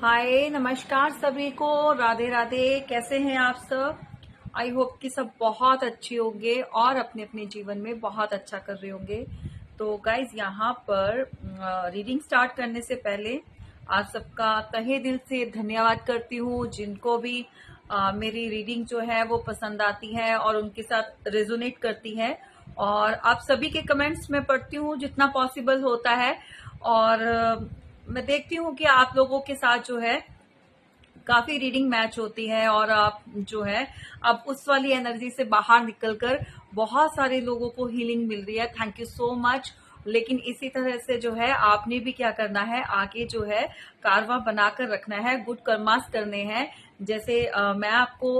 हाय नमस्कार सभी को। राधे राधे। कैसे हैं आप सब? आई होप कि सब बहुत अच्छे होंगे और अपने अपने जीवन में बहुत अच्छा कर रहे होंगे। तो गाइज यहाँ पर रीडिंग स्टार्ट करने से पहले आप सबका तहे दिल से धन्यवाद करती हूँ, जिनको भी मेरी रीडिंग जो है वो पसंद आती है और उनके साथ रेजोनेट करती है। और आप सभी के कमेंट्स मैं पढ़ती हूँ जितना पॉसिबल होता है। और मैं देखती हूँ कि आप लोगों के साथ जो है काफी रीडिंग मैच होती है और आप जो है अब उस वाली एनर्जी से बाहर निकलकर बहुत सारे लोगों को हीलिंग मिल रही है। Thank you so much. लेकिन इसी तरह से जो है आपने भी क्या करना है, आगे जो है कारवा बनाकर रखना है, गुड कर्मास करने हैं। जैसे मैं आपको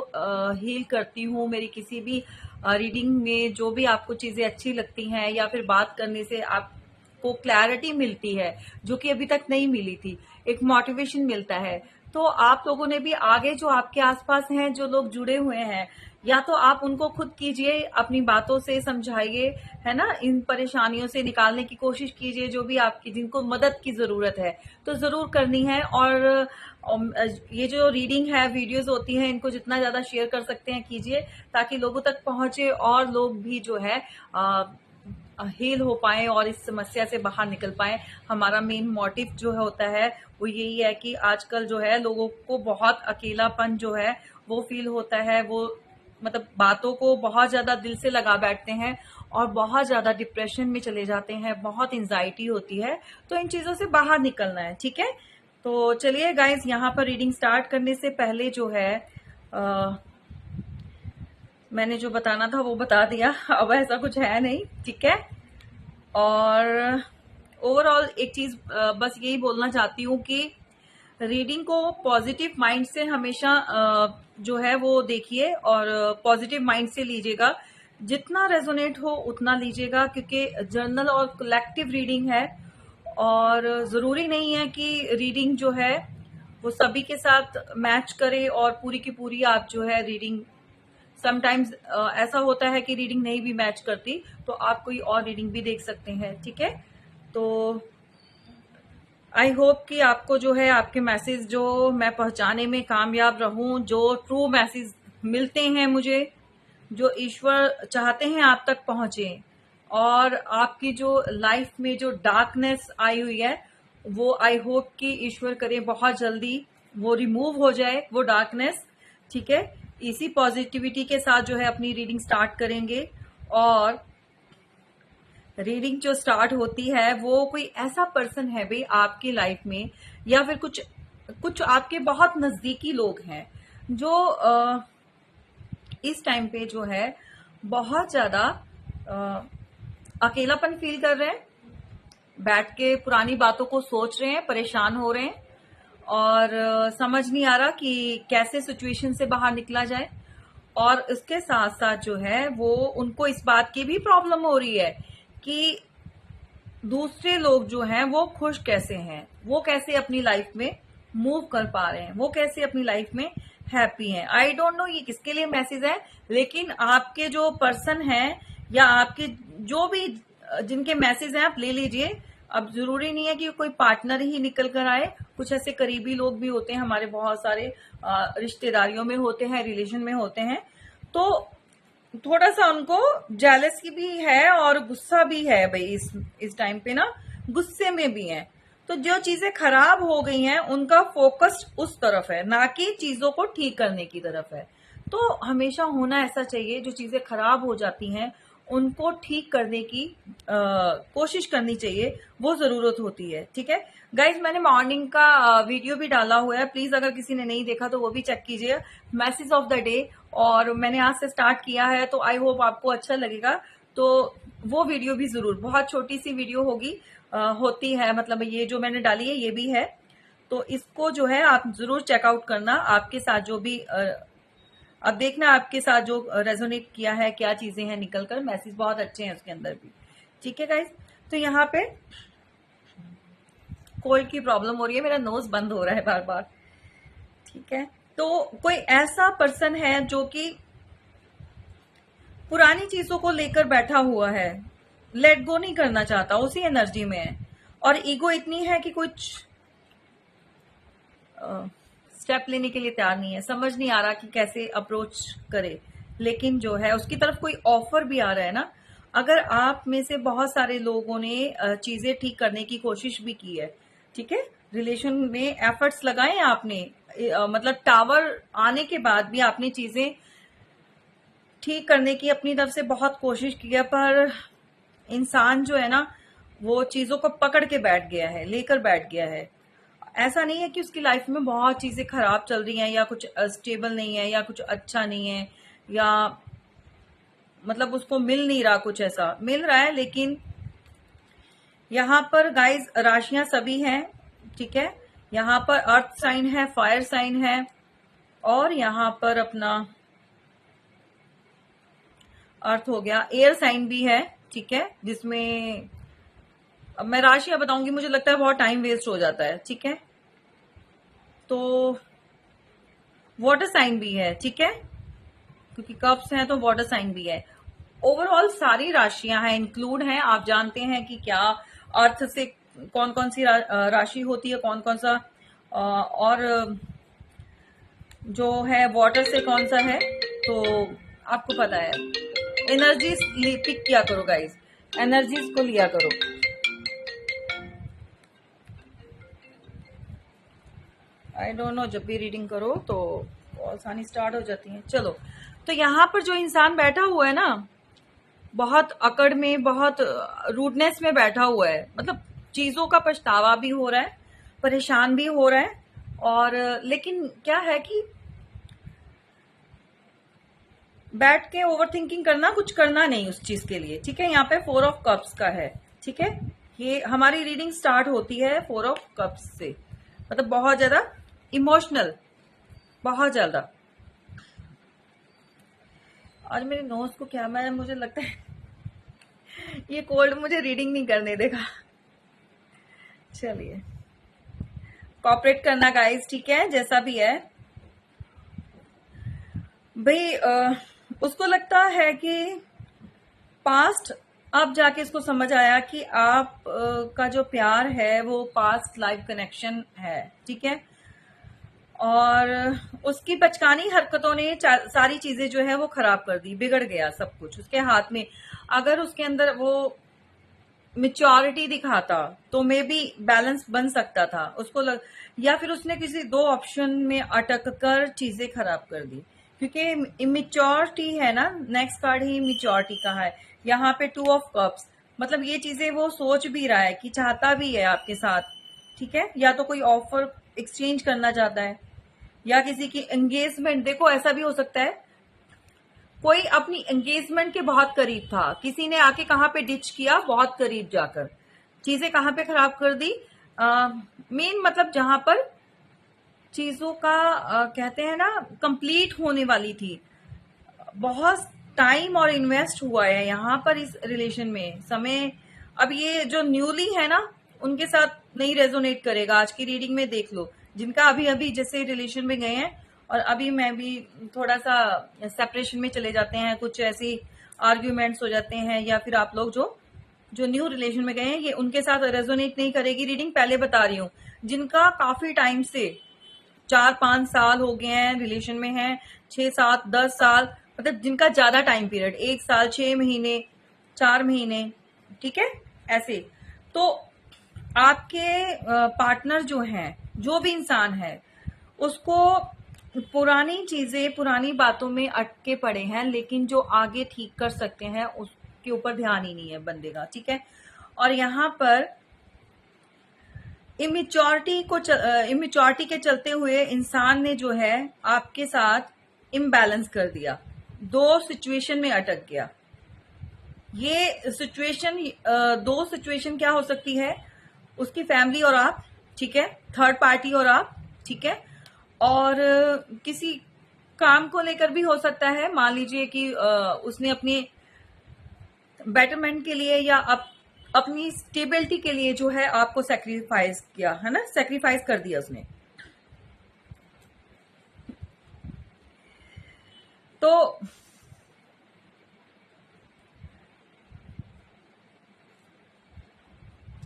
हील करती हूँ, मेरी किसी भी रीडिंग में जो भी आपको चीजें अच्छी लगती हैं या फिर बात करने से आपको क्लैरिटी मिलती है जो कि अभी तक नहीं मिली थी, एक मोटिवेशन मिलता है। तो आप लोगों ने भी आगे जो आपके आसपास हैं, जो लोग जुड़े हुए हैं, या तो आप उनको खुद कीजिए, अपनी बातों से समझाइए, है ना, इन परेशानियों से निकालने की कोशिश कीजिए। जो भी आपकी जिनको मदद की जरूरत है तो जरूर करनी है। और ये जो रीडिंग है, वीडियोस होती हैं, इनको जितना ज्यादा शेयर कर सकते हैं कीजिए, ताकि लोगों तक पहुंचे और लोग भी जो है हील हो पाए और इस समस्या से बाहर निकल पाए। हमारा मेन मोटिव जो होता है वो यही है कि आजकल जो है लोगों को बहुत अकेलापन जो है वो फील होता है। वो मतलब बातों को बहुत ज्यादा दिल से लगा बैठते हैं और बहुत ज्यादा डिप्रेशन में चले जाते हैं, बहुत एंजाइटी होती है। तो इन चीजों से बाहर निकलना है, ठीक है। तो चलिए गाइज, यहाँ पर रीडिंग स्टार्ट करने से पहले जो है मैंने जो बताना था वो बता दिया। अब ऐसा कुछ है नहीं, ठीक है। और ओवरऑल एक चीज बस यही बोलना चाहती हूँ कि रीडिंग को पॉजिटिव माइंड से हमेशा जो है वो देखिए और पॉजिटिव माइंड से लीजिएगा। जितना रेजोनेट हो उतना लीजिएगा, क्योंकि जर्नल और कलेक्टिव रीडिंग है और जरूरी नहीं है कि रीडिंग जो है वो सभी के साथ मैच करे और पूरी की पूरी आप जो है रीडिंग, समटाइम्स ऐसा होता है कि रीडिंग नहीं भी मैच करती, तो आप कोई और रीडिंग भी देख सकते हैं, ठीक है। तो आई होप कि आपको जो है आपके मैसेज जो मैं पहुंचाने में कामयाब रहूं, जो ट्रू मैसेज मिलते हैं मुझे, जो ईश्वर चाहते हैं आप तक पहुंचे, और आपकी जो लाइफ में जो डार्कनेस आई हुई है वो आई होप कि ईश्वर करे बहुत जल्दी वो रिमूव हो जाए, वो डार्कनेस, ठीक है। इसी पॉजिटिविटी के साथ जो है अपनी रीडिंग स्टार्ट करेंगे। और रीडिंग जो स्टार्ट होती है वो कोई ऐसा पर्सन है भाई आपकी लाइफ में, या फिर कुछ कुछ आपके बहुत नजदीकी लोग हैं जो इस टाइम पे जो है बहुत ज्यादा अकेलापन फील कर रहे हैं, बैठ के पुरानी बातों को सोच रहे हैं, परेशान हो रहे हैं और समझ नहीं आ रहा कि कैसे सिचुएशन से बाहर निकला जाए। और इसके साथ साथ जो है वो उनको इस बात की भी प्रॉब्लम हो रही है कि दूसरे लोग जो हैं वो खुश कैसे हैं, वो कैसे अपनी लाइफ में मूव कर पा रहे हैं, वो कैसे अपनी लाइफ में हैप्पी हैं। आई डोंट नो ये किसके लिए मैसेज है, लेकिन आपके जो पर्सन हैं या आपके जो भी जिनके मैसेज हैं आप ले लीजिए। अब जरूरी नहीं है कि कोई पार्टनर ही निकल कर आए, कुछ ऐसे करीबी लोग भी होते हैं हमारे, बहुत सारे रिश्तेदारियों में होते हैं, रिलेशन में होते हैं। तो थोड़ा सा उनको जेलस की भी है और गुस्सा भी है भाई, इस टाइम पे ना गुस्से में भी है। तो जो चीजें खराब हो गई हैं उनका फोकस उस तरफ है, ना कि चीजों को ठीक करने की तरफ है। तो हमेशा होना ऐसा चाहिए, जो चीजें खराब हो जाती हैं उनको ठीक करने की कोशिश करनी चाहिए, वो जरूरत होती है, ठीक है। गाइज मैंने मॉर्निंग का वीडियो भी डाला हुआ है, प्लीज अगर किसी ने नहीं देखा तो वो भी चेक कीजिए, मैसेज ऑफ द डे। और मैंने आज से स्टार्ट किया है तो आई होप आपको अच्छा लगेगा। तो वो वीडियो भी जरूर, बहुत छोटी सी वीडियो होगी, होती है, मतलब ये जो मैंने डाली है ये भी है, तो इसको जो है आप जरूर चेकआउट करना। आपके साथ जो भी अब देखना आपके साथ जो रेजोनेट किया है, क्या चीजें हैं निकलकर, मैसेज बहुत अच्छे हैं उसके अंदर भी, ठीक है गाइज। तो यहाँ पे कोल्ड की प्रॉब्लम हो रही है, मेरा नोज बंद हो रहा है बार बार, ठीक है। तो कोई ऐसा पर्सन है जो कि पुरानी चीजों को लेकर बैठा हुआ है, लेट गो नहीं करना चाहता, उसी एनर्जी में है, और ईगो इतनी है कि कुछ स्टेप लेने के लिए तैयार नहीं है, समझ नहीं आ रहा कि कैसे अप्रोच करे, लेकिन जो है उसकी तरफ कोई ऑफर भी आ रहा है ना। अगर आप में से बहुत सारे लोगों ने चीजें ठीक करने की कोशिश भी की है, ठीक है, रिलेशन में एफर्ट्स लगाए आपने, मतलब टावर आने के बाद भी आपने चीजें ठीक करने की अपनी तरफ से बहुत कोशिश की है, पर इंसान जो है ना वो चीजों को पकड़ के बैठ गया है, लेकर बैठ गया है। ऐसा नहीं है कि उसकी लाइफ में बहुत चीजें खराब चल रही हैं या कुछ स्टेबल नहीं है या कुछ अच्छा नहीं है, या मतलब उसको मिल नहीं रहा, कुछ ऐसा मिल रहा है। लेकिन यहाँ पर गाइस राशियां सभी हैं, ठीक है, यहाँ पर अर्थ साइन है, फायर साइन है, और यहाँ पर अपना अर्थ हो गया, एयर साइन भी है, ठीक है, जिसमें अब मैं राशियां बताऊंगी, मुझे लगता है बहुत टाइम वेस्ट हो जाता है, ठीक है। तो वाटर साइन भी है, ठीक है, क्योंकि कप्स हैं तो वाटर साइन भी है। ओवरऑल सारी राशियां हैं, इंक्लूड हैं। आप जानते हैं कि क्या अर्थ से कौन कौन सी राशि होती है, कौन कौन सा, और जो है वाटर से कौन सा है, तो आपको पता है। एनर्जीज पिक किया करो गाइस, एनर्जीज को लिया करो। आई डोंट नो, जब भी रीडिंग करो तो आसानी स्टार्ट हो जाती है। चलो, तो यहाँ पर जो इंसान बैठा हुआ है ना, बहुत अकड़ में, बहुत रूडनेस में बैठा हुआ है, मतलब चीजों का पछतावा भी हो रहा है, परेशान भी हो रहा है, और लेकिन क्या है कि बैठ के ओवर थिंकिंग करना, कुछ करना नहीं उस चीज के लिए, ठीक है। यहाँ पे 4 ऑफ कप्स का है, ठीक है। ये हमारी रीडिंग स्टार्ट होती है 4 ऑफ कप्स से, मतलब बहुत ज्यादा इमोशनल, बहुत ज्यादा। आज मेरे नोज को क्या, मैं मुझे लगता है ये कोल्ड मुझे रीडिंग नहीं करने देगा। चलिए, कॉपरेट करना गाइस, ठीक है, जैसा भी है भाई। उसको लगता है कि पास्ट, अब जाके इसको समझ आया कि आप का जो प्यार है वो पास्ट लाइफ कनेक्शन है, ठीक है। और उसकी बचकानी हरकतों ने सारी चीजें जो है वो खराब कर दी, बिगड़ गया सब कुछ उसके हाथ में। अगर उसके अंदर वो मिच्योरिटी दिखाता तो मे बी बैलेंस बन सकता था, या फिर उसने किसी दो ऑप्शन में अटक कर चीजें खराब कर दी, क्योंकि इमिच्योरिटी है ना, नेक्स्ट कार्ड ही इमिच्योरिटी का है। यहाँ पे 2 ऑफ कप्स, मतलब ये चीजें वो सोच भी रहा है कि चाहता भी है आपके साथ, ठीक है, या तो कोई ऑफर एक्सचेंज करना चाहता है, या किसी की एंगेजमेंट, देखो ऐसा भी हो सकता है कोई अपनी एंगेजमेंट के बहुत करीब था, किसी ने आके कहाँ पे डिच किया, बहुत करीब जाकर चीजें कहाँ पे खराब कर दी। मेन मतलब जहां पर चीजों का कहते हैं ना कंप्लीट होने वाली थी, बहुत टाइम और इन्वेस्ट हुआ है यहाँ पर इस रिलेशन में समय। अब ये जो न्यूली है ना, उनके साथ नहीं रेजोनेट करेगा। आज की रीडिंग में देख लो, जिनका अभी अभी जैसे रिलेशन में गए हैं, और अभी मैं भी थोड़ा सा सेपरेशन में चले जाते हैं, कुछ ऐसी आर्ग्यूमेंट्स हो जाते हैं, या फिर आप लोग जो जो न्यू रिलेशन में गए हैं, ये उनके साथ रेजोनेट नहीं करेगी रीडिंग, पहले बता रही हूँ। जिनका काफी टाइम से 4-5 साल हो गए हैं रिलेशन में हैं, 6-7-10 साल, मतलब जिनका ज्यादा टाइम पीरियड, 1 साल 6 महीने 4 महीने, ठीक है, ऐसे। तो आपके पार्टनर जो हैं, जो भी इंसान है, उसको पुरानी चीजें, पुरानी बातों में अटके पड़े हैं, लेकिन जो आगे ठीक कर सकते हैं उसके ऊपर ध्यान ही नहीं है बंदे का, ठीक है। और यहाँ पर इमिच्योरिटी के चलते हुए इंसान ने जो है आपके साथ इम्बैलेंस कर दिया, दो सिचुएशन में अटक गया। ये सिचुएशन, दो सिचुएशन क्या हो सकती है, उसकी फैमिली और आप, ठीक है, थर्ड पार्टी और आप, ठीक है, और किसी काम को लेकर भी हो सकता है। मान लीजिए कि उसने अपने बेटरमेंट के लिए या अपनी स्टेबिलिटी के लिए जो है आपको सेक्रीफाइस किया है ना, सेक्रीफाइस कर दिया उसने। तो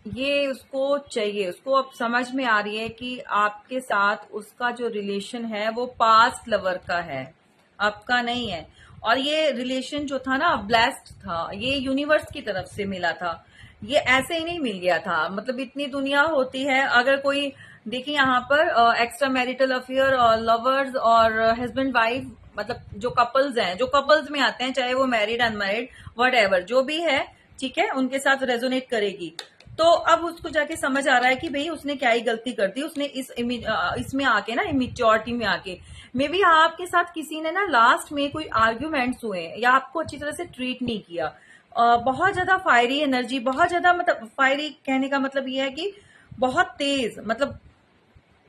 ये उसको चाहिए, उसको अब समझ में आ रही है कि आपके साथ उसका जो रिलेशन है वो पास्ट लवर का है, आपका नहीं है। और ये रिलेशन जो था ना ब्लेस्ड था, ये यूनिवर्स की तरफ से मिला था, ये ऐसे ही नहीं मिल गया था। मतलब इतनी दुनिया होती है, अगर कोई देखिए यहाँ पर एक्स्ट्रा मैरिटल अफेयर और लवर्स और हस्बैंड वाइफ, मतलब जो कपल्स हैं, जो कपल्स में आते हैं, चाहे वो मैरिड अनमैरिड वट एवर जो भी है, ठीक है, उनके साथ रेजोनेट करेगी। तो अब उसको जाके समझ आ रहा है कि भाई उसने क्या ही गलती कर दी, उसने इसमें आके ना, इमेच्योरिटी में आके, मे बी आपके साथ किसी ने ना लास्ट में कोई आर्ग्यूमेंट्स हुए या आपको अच्छी तरह से ट्रीट नहीं किया। बहुत ज्यादा फायरी एनर्जी, बहुत ज्यादा, मतलब फायरी कहने का मतलब ये है कि बहुत तेज, मतलब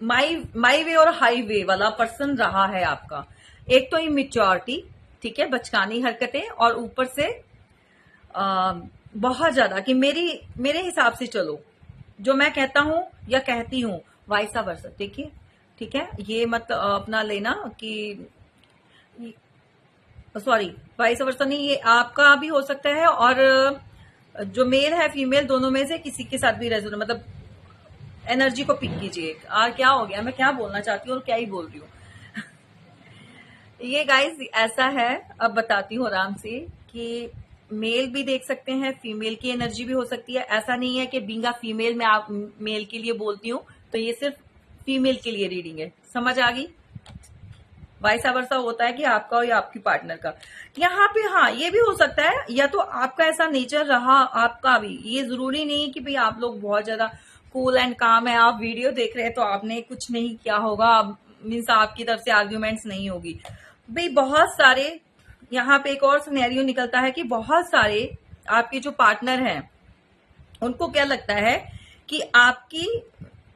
माई वे और हाई वे वाला पर्सन रहा है आपका। एक तो इमेच्योरिटी, ठीक है, बचकानी हरकतें, और ऊपर से बहुत ज्यादा कि मेरे हिसाब से चलो, जो मैं कहता हूं या कहती हूं वाइसा वर्सा। देखिए, ठीक है, ये मत अपना लेना कि, सॉरी, वाइसा वर्सा नहीं, ये आपका भी हो सकता है, और जो मेल है फीमेल दोनों में से किसी के साथ भी रेजोनेट, मतलब एनर्जी को पिक कीजिए। क्या हो गया, मैं क्या बोलना चाहती हूँ और क्या ही बोल रही हूँ। ये गाइस ऐसा है, अब बताती हूँ आराम से, कि मेल भी देख सकते हैं, फीमेल की एनर्जी भी हो सकती है। ऐसा नहीं है कि बींगा फीमेल में आप मेल के लिए बोलती हूँ तो ये सिर्फ फीमेल के लिए रीडिंग है, समझ आ गई। वाइसा वर्सा होता है कि आपका और या आपकी पार्टनर का। यहाँ पे हाँ, ये भी हो सकता है, या तो आपका ऐसा नेचर रहा, आपका भी, ये जरूरी नहीं कि भाई आप लोग बहुत ज्यादा कूल एंड काम है, आप वीडियो देख रहे हैं तो आपने कुछ नहीं किया होगा, मीन्स आपकी तरफ से आर्ग्यूमेंट्स नहीं होगी भाई। बहुत सारे यहाँ पे एक और सिनेरियो निकलता है कि बहुत सारे आपके जो पार्टनर हैं उनको क्या लगता है कि आपकी,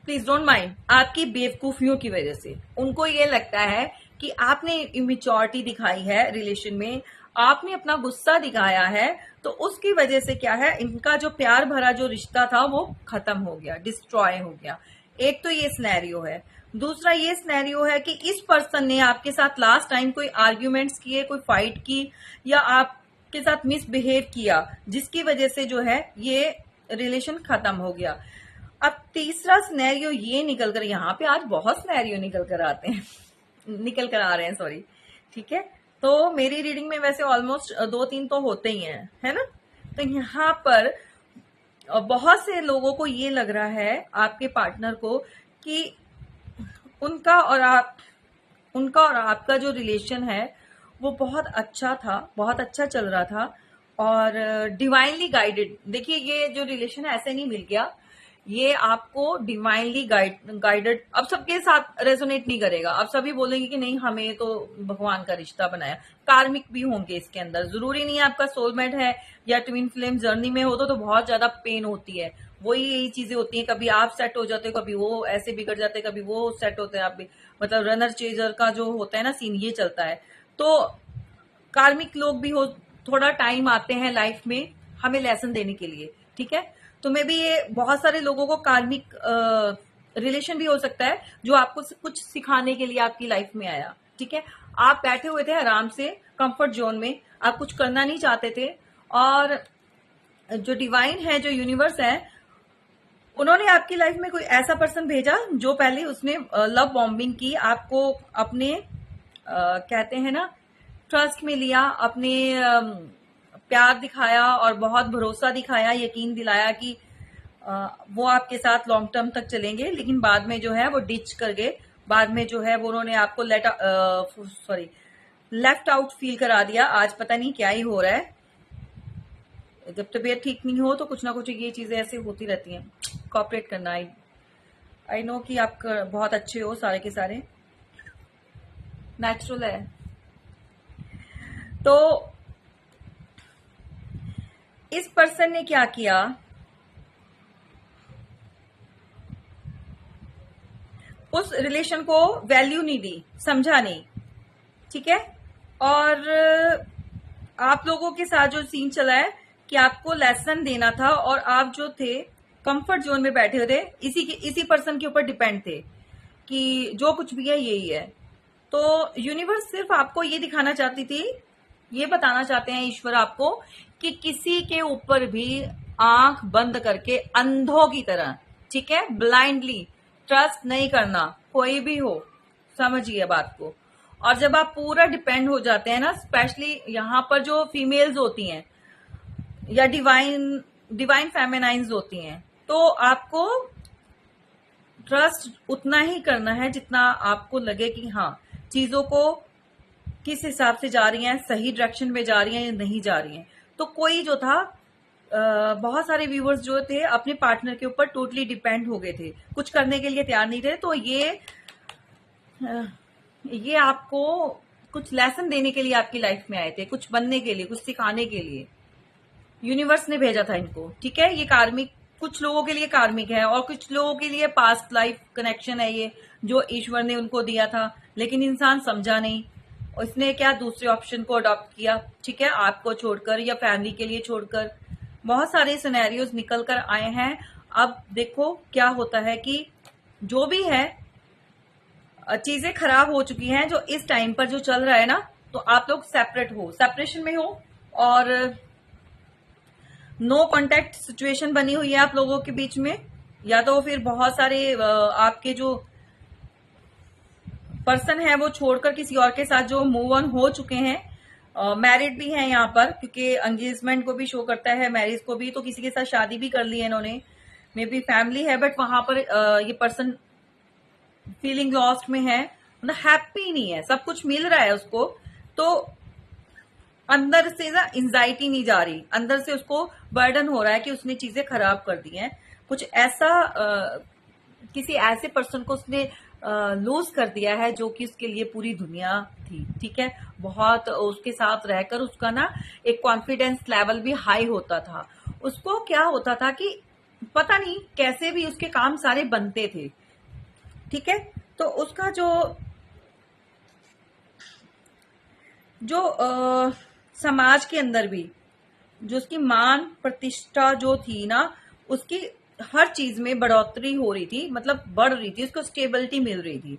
प्लीज डोंट माइंड, आपकी बेवकूफियों की वजह से उनको ये लगता है कि आपने इमेच्योरिटी दिखाई है रिलेशन में, आपने अपना गुस्सा दिखाया है, तो उसकी वजह से क्या है, इनका जो प्यार भरा जो रिश्ता था वो खत्म हो गया, डिस्ट्रॉय हो गया। एक तो ये सिनेरियो है। दूसरा ये सिनेरियो है कि इस पर्सन ने आपके साथ लास्ट टाइम कोई आर्ग्यूमेंट्स किए, कोई फाइट की, या आपके साथ मिसबिहेव किया, जिसकी वजह से जो है ये रिलेशन खत्म हो गया। अब तीसरा सिनेरियो ये निकल कर, यहाँ पे आज बहुत सिनेरियो निकल कर आते हैं, निकल कर आ रहे हैं, सॉरी, ठीक है। तो मेरी रीडिंग में वैसे ऑलमोस्ट 2-3 तो होते ही हैं, है ना। तो यहाँ पर बहुत से लोगों को ये लग रहा है, आपके पार्टनर को, कि उनका और आपका जो रिलेशन है वो बहुत अच्छा था, बहुत अच्छा चल रहा था, और डिवाइनली गाइडेड। देखिए, ये जो रिलेशन है ऐसे नहीं मिल गया, ये आपको डिवाइनली गाइडेड। अब सबके साथ रेजोनेट नहीं करेगा, अब सभी बोलेंगे कि नहीं, हमें तो भगवान का रिश्ता बनाया। कार्मिक भी होंगे इसके अंदर, जरूरी नहीं है आपका सोलमेट है या ट्विन फ्लेम जर्नी में हो तो बहुत ज्यादा पेन होती है। वही यही चीजें होती हैं, कभी आप सेट हो जाते हो, कभी वो ऐसे बिगड़ जाते हैं, कभी वो सेट होते हैं, आप भी, मतलब रनर चेजर का जो होता है ना सीन, ये चलता है। तो कार्मिक लोग भी हो, थोड़ा टाइम आते हैं लाइफ में हमें लेसन देने के लिए, ठीक है। तो मे भी ये बहुत सारे लोगों को कार्मिक रिलेशन भी हो सकता है जो आपको कुछ सिखाने के लिए आपकी लाइफ में आया, ठीक है। आप बैठे हुए थे आराम से कंफर्ट जोन में, आप कुछ करना नहीं चाहते थे, और जो डिवाइन है, जो यूनिवर्स है, उन्होंने आपकी लाइफ में कोई ऐसा पर्सन भेजा जो पहले उसने लव बॉम्बिंग की, आपको अपने कहते हैं ना ट्रस्ट में लिया, अपने प्यार दिखाया और बहुत भरोसा दिखाया, यकीन दिलाया कि वो आपके साथ लॉन्ग टर्म तक चलेंगे, लेकिन बाद में जो है वो डिच कर गए। बाद में जो है वो उन्होंने आपको लेफ्ट आउट फील करा दिया। आज पता नहीं क्या ही हो रहा है, जब तबीयत ठीक नहीं हो तो कुछ ना कुछ ये चीजें ऐसे होती रहती हैं। कॉपरेट करना, आई नो कि आप बहुत अच्छे हो, सारे के सारे नेचुरल है। तो इस पर्सन ने क्या किया, उस रिलेशन को वैल्यू नहीं दी, समझा नहीं, ठीक है। और आप लोगों के साथ जो सीन चला है कि आपको लेसन देना था, और आप जो थे कंफर्ट जोन में बैठे हुए थे, इसी पर्सन के ऊपर डिपेंड थे कि जो कुछ भी है यही है। तो यूनिवर्स सिर्फ आपको ये दिखाना चाहती थी, ये बताना चाहते हैं ईश्वर आपको, कि किसी के ऊपर भी आंख बंद करके अंधों की तरह, ठीक है, ब्लाइंडली ट्रस्ट नहीं करना कोई भी हो, समझिए बात को। और जब आप पूरा डिपेंड हो जाते हैं ना, स्पेशली यहाँ पर जो फीमेल्स होती हैं या डिवाइन फेमिनाइंस होती हैं, तो आपको ट्रस्ट उतना ही करना है जितना आपको लगे कि हाँ चीजों को किस हिसाब से जा रही हैं, सही डायरेक्शन में जा रही हैं या नहीं जा रही हैं। तो कोई जो था बहुत सारे व्यूवर्स जो थे अपने पार्टनर के ऊपर टोटली डिपेंड हो गए थे, कुछ करने के लिए तैयार नहीं थे। तो ये आपको कुछ लेसन देने के लिए आपकी लाइफ में आए थे, कुछ बनने के लिए, कुछ सिखाने के लिए यूनिवर्स ने भेजा था इनको, ठीक है। ये कार्मिक, कुछ लोगों के लिए कार्मिक है और कुछ लोगों के लिए पास्ट लाइफ कनेक्शन है, ये जो ईश्वर ने उनको दिया था, लेकिन इंसान समझा नहीं। उसने क्या दूसरे ऑप्शन को अडॉप्ट किया, ठीक है, आपको छोड़कर या फैमिली के लिए छोड़कर। बहुत सारे सिनेरियोज निकल कर आए हैं। अब देखो क्या होता है कि जो भी है चीजें खराब हो चुकी हैं, जो इस टाइम पर जो चल रहा है ना, तो आप लोग सेपरेट हो, सेपरेशन में हो और नो कांटेक्ट सिचुएशन बनी हुई है आप लोगों के बीच में। या तो फिर बहुत सारे आपके जो पर्सन है वो छोड़कर किसी और के साथ जो मूव ऑन हो चुके हैं, मैरिड भी हैं यहाँ पर, क्योंकि एंगेजमेंट को भी शो करता है, मैरिज को भी, तो किसी के साथ शादी भी कर ली है इन्होंने, मे बी फैमिली है, बट वहां पर ये पर्सन फीलिंग लॉस्ट में है, मतलब हैप्पी नहीं है, सब कुछ मिल रहा है उसको, तो अंदर से ना एंजाइटी नहीं जा रही, अंदर से उसको बर्डन हो रहा है कि उसने चीजें खराब कर दी हैं, कुछ ऐसा किसी ऐसे पर्सन को उसने लूज कर दिया है जो कि उसके लिए पूरी दुनिया थी, ठीक है। बहुत उसके साथ रहकर उसका ना एक कॉन्फिडेंस लेवल भी हाई होता था। उसको क्या होता था कि पता नहीं कैसे भी उसके काम सारे बनते थे, ठीक है। तो उसका जो समाज के अंदर भी जो उसकी मान प्रतिष्ठा जो थी ना, उसकी हर चीज में बढ़ोतरी हो रही थी, मतलब बढ़ रही थी, उसको स्टेबिलिटी मिल रही थी।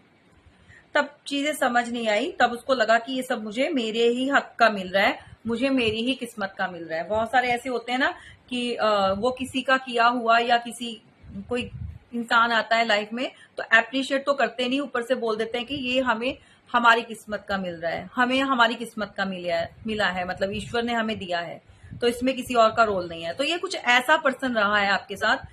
तब चीजें समझ नहीं आई, तब उसको लगा कि ये सब मुझे मेरे ही हक का मिल रहा है, मुझे मेरी ही किस्मत का मिल रहा है। बहुत सारे ऐसे होते हैं ना कि वो किसी का किया हुआ या कोई इंसान आता है लाइफ में तो एप्रिशिएट तो करते नहीं, ऊपर से बोल देते हैं कि ये हमें हमारी किस्मत का मिल रहा है, हमें हमारी किस्मत का मिला है, मतलब ईश्वर ने हमें दिया है, तो इसमें किसी और का रोल नहीं है। तो ये कुछ ऐसा पर्सन रहा है आपके साथ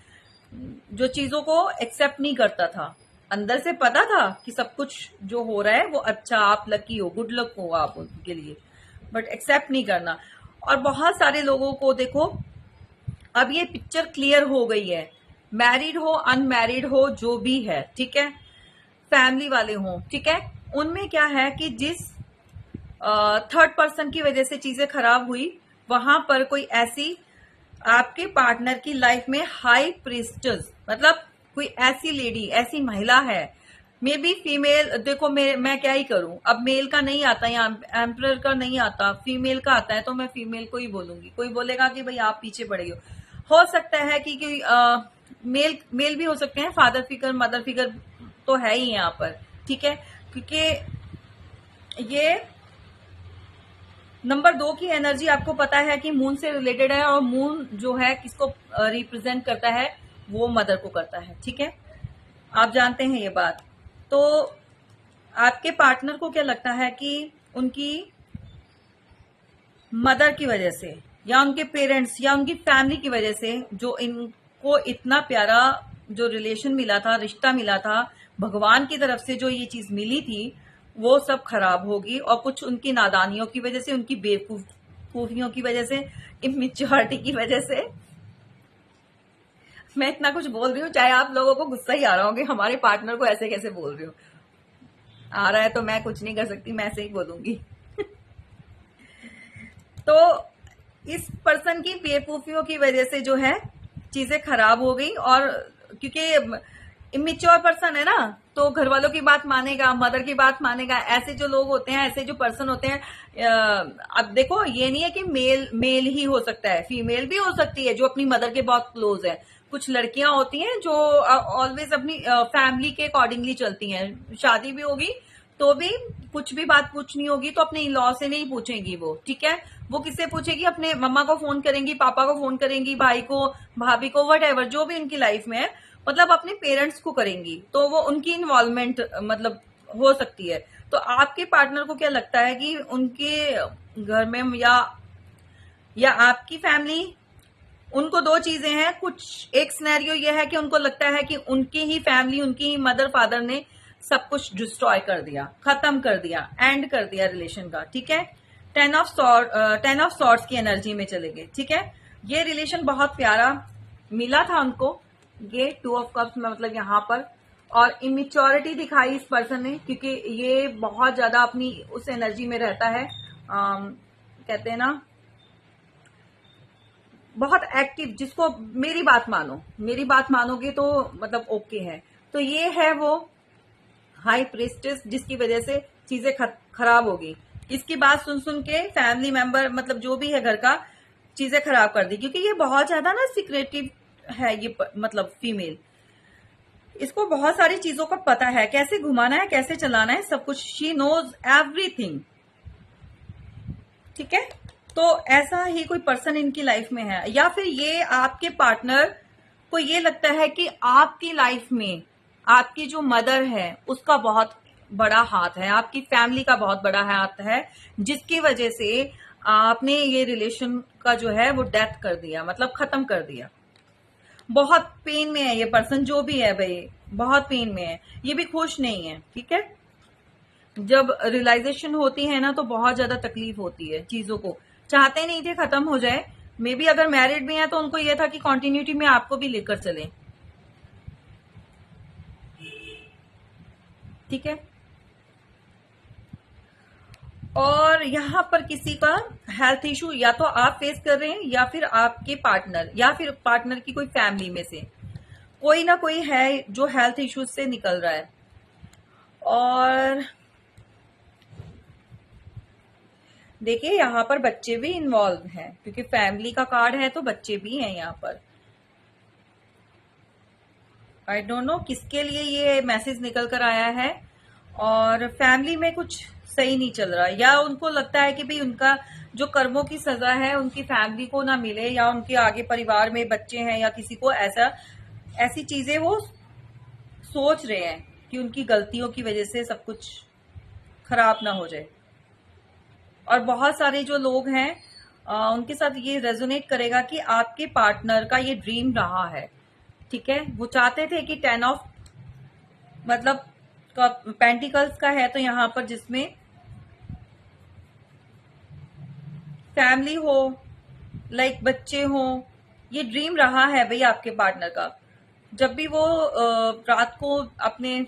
जो चीजों को एक्सेप्ट नहीं करता था, अंदर से पता था कि सब कुछ जो हो रहा है वो अच्छा, आप लकी हो, गुड लक हो आप उनके लिए, बट एक्सेप्ट नहीं करना। और बहुत सारे लोगों को देखो अब ये पिक्चर क्लियर हो गई है, मैरिड हो अनमैरिड हो जो भी है, ठीक है, फैमिली वाले हो, ठीक है, उनमें क्या है कि जिस थर्ड पर्सन की वजह से चीजें खराब हुई, वहां पर कोई ऐसी आपके पार्टनर की लाइफ में हाई प्रिस्टेस, मतलब कोई ऐसी लेडी, ऐसी महिला है, मे बी फीमेल, देखो मैं क्या ही करूं, अब मेल का नहीं आता या एम्परर का नहीं आता, फीमेल का आता है, तो मैं फीमेल को ही बोलूंगी। कोई बोलेगा कि भाई आप पीछे पड़ गए हो सकता है कि कोई मेल भी हो सकते हैं, फादर फिगर मदर फिगर तो है ही यहाँ पर, ठीक है, क्योंकि ये नंबर 2 की एनर्जी आपको पता है कि मून से रिलेटेड है, और मून जो है किसको रिप्रेजेंट करता है, वो मदर को करता है, ठीक है, आप जानते हैं ये बात। तो आपके पार्टनर को क्या लगता है कि उनकी मदर की वजह से या उनके पेरेंट्स या उनकी फैमिली की वजह से जो इनको इतना प्यारा जो रिलेशन मिला था, रिश्ता मिला था, भगवान की तरफ से जो ये चीज मिली थी, वो सब खराब होगी। और कुछ उनकी नादानियों की वजह से, उनकी बेवकूफियों की वजह से, इमेच्योरिटी की वजह से, मैं इतना कुछ बोल रही हूँ, चाहे आप लोगों को गुस्सा ही आ रहा हो कि हमारे पार्टनर को ऐसे कैसे बोल रही हो, आ रहा है तो मैं कुछ नहीं कर सकती, मैं ऐसे ही बोलूंगी। तो इस पर्सन की बेवकूफियों की वजह से जो है चीजें खराब हो गई, और क्योंकि इमेच्योर पर्सन है ना, तो घर वालों की बात मानेगा, मदर की बात मानेगा। ऐसे जो लोग होते हैं, ऐसे जो पर्सन होते हैं, अब देखो ये नहीं है कि मेल ही हो सकता है, फीमेल भी हो सकती है जो अपनी मदर के बहुत क्लोज है। कुछ लड़कियां होती हैं जो ऑलवेज अपनी फैमिली के अकॉर्डिंगली चलती हैं, शादी भी होगी तो भी कुछ भी बात पूछनी होगी तो अपने इन लॉ से नहीं पूछेगी वो, ठीक है। वो किससे पूछेगी? अपने मम्मा को फोन करेंगी, पापा को फोन करेंगी, भाई को, भाभी को, वट जो भी उनकी लाइफ में है, मतलब अपने पेरेंट्स को करेंगी। तो वो उनकी इन्वॉल्वमेंट मतलब हो सकती है। तो आपके पार्टनर को क्या लगता है कि उनके घर में या आपकी फैमिली, उनको दो चीजें हैं। कुछ एक सिनेरियो ये है कि उनको लगता है कि उनकी ही फैमिली, उनकी ही मदर फादर ने सब कुछ डिस्ट्रॉय कर दिया, खत्म कर दिया, एंड कर दिया रिलेशन का, ठीक है। टेन ऑफ सॉर्ड्स की एनर्जी में चले गए, ठीक है। ये रिलेशन बहुत प्यारा मिला था उनको, ये टू ऑफ कप्स में मतलब यहाँ पर, और इमेच्योरिटी दिखाई इस पर्सन ने, क्योंकि ये बहुत ज्यादा अपनी उस एनर्जी में रहता है। कहते हैं ना, बहुत एक्टिव, जिसको मेरी बात मानोगे तो मतलब ओके है। तो ये है वो हाई प्रिस्टेस, जिसकी वजह से चीजें खराब होगी। इसकी बात सुन सुन के फैमिली मेंबर, मतलब जो भी है घर का, चीजें खराब कर दी, क्योंकि ये बहुत ज्यादा ना सीक्रेटिव है ये मतलब फीमेल। इसको बहुत सारी चीजों का पता है, कैसे घुमाना है, कैसे चलाना है, सब कुछ। शी नोज एवरीथिंग, ठीक है। तो ऐसा ही कोई पर्सन इनकी लाइफ में है, या फिर ये आपके पार्टनर को ये लगता है कि आपकी लाइफ में आपकी जो मदर है उसका बहुत बड़ा हाथ है, आपकी फैमिली का बहुत बड़ा हाथ है, जिसकी वजह से आपने ये रिलेशन का जो है वो डेथ कर दिया, मतलब खत्म कर दिया। बहुत पेन में है ये पर्सन, जो भी है भाई, बहुत पेन में है। ये भी खुश नहीं है, ठीक है। जब रियलाइजेशन होती है ना तो बहुत ज्यादा तकलीफ होती है चीजों को, चाहते नहीं थे खत्म हो जाए। मे बी अगर मैरिड भी है तो उनको ये था कि कंटिन्यूटी में आपको भी लेकर चले, ठीक है। और यहाँ पर किसी का हेल्थ इशू या तो आप फेस कर रहे हैं, या फिर आपके पार्टनर, या फिर पार्टनर की कोई फैमिली में से कोई ना कोई है जो हेल्थ इश्यूज से निकल रहा है। और देखिए यहाँ पर बच्चे भी इन्वॉल्व हैं, क्योंकि फैमिली का कार्ड है तो बच्चे भी हैं यहाँ पर। आई डोंट नो किसके लिए ये मैसेज निकल कर आया है। और फैमिली में कुछ सही नहीं चल रहा, या उनको लगता है कि भाई उनका जो कर्मों की सजा है उनकी फैमिली को ना मिले, या उनके आगे परिवार में बच्चे हैं या किसी को ऐसी चीजें वो सोच रहे हैं कि उनकी गलतियों की वजह से सब कुछ खराब ना हो जाए। और बहुत सारे जो लोग हैं उनके साथ ये रेजोनेट करेगा कि आपके पार्टनर का ये ड्रीम रहा है, ठीक है। वो चाहते थे कि 10 ऑफ मतलब पेंटिकल्स का है, तो यहाँ पर जिसमें फैमिली हो, लाइक बच्चे हो, ये ड्रीम रहा है भाई आपके पार्टनर का। जब भी वो रात को अपने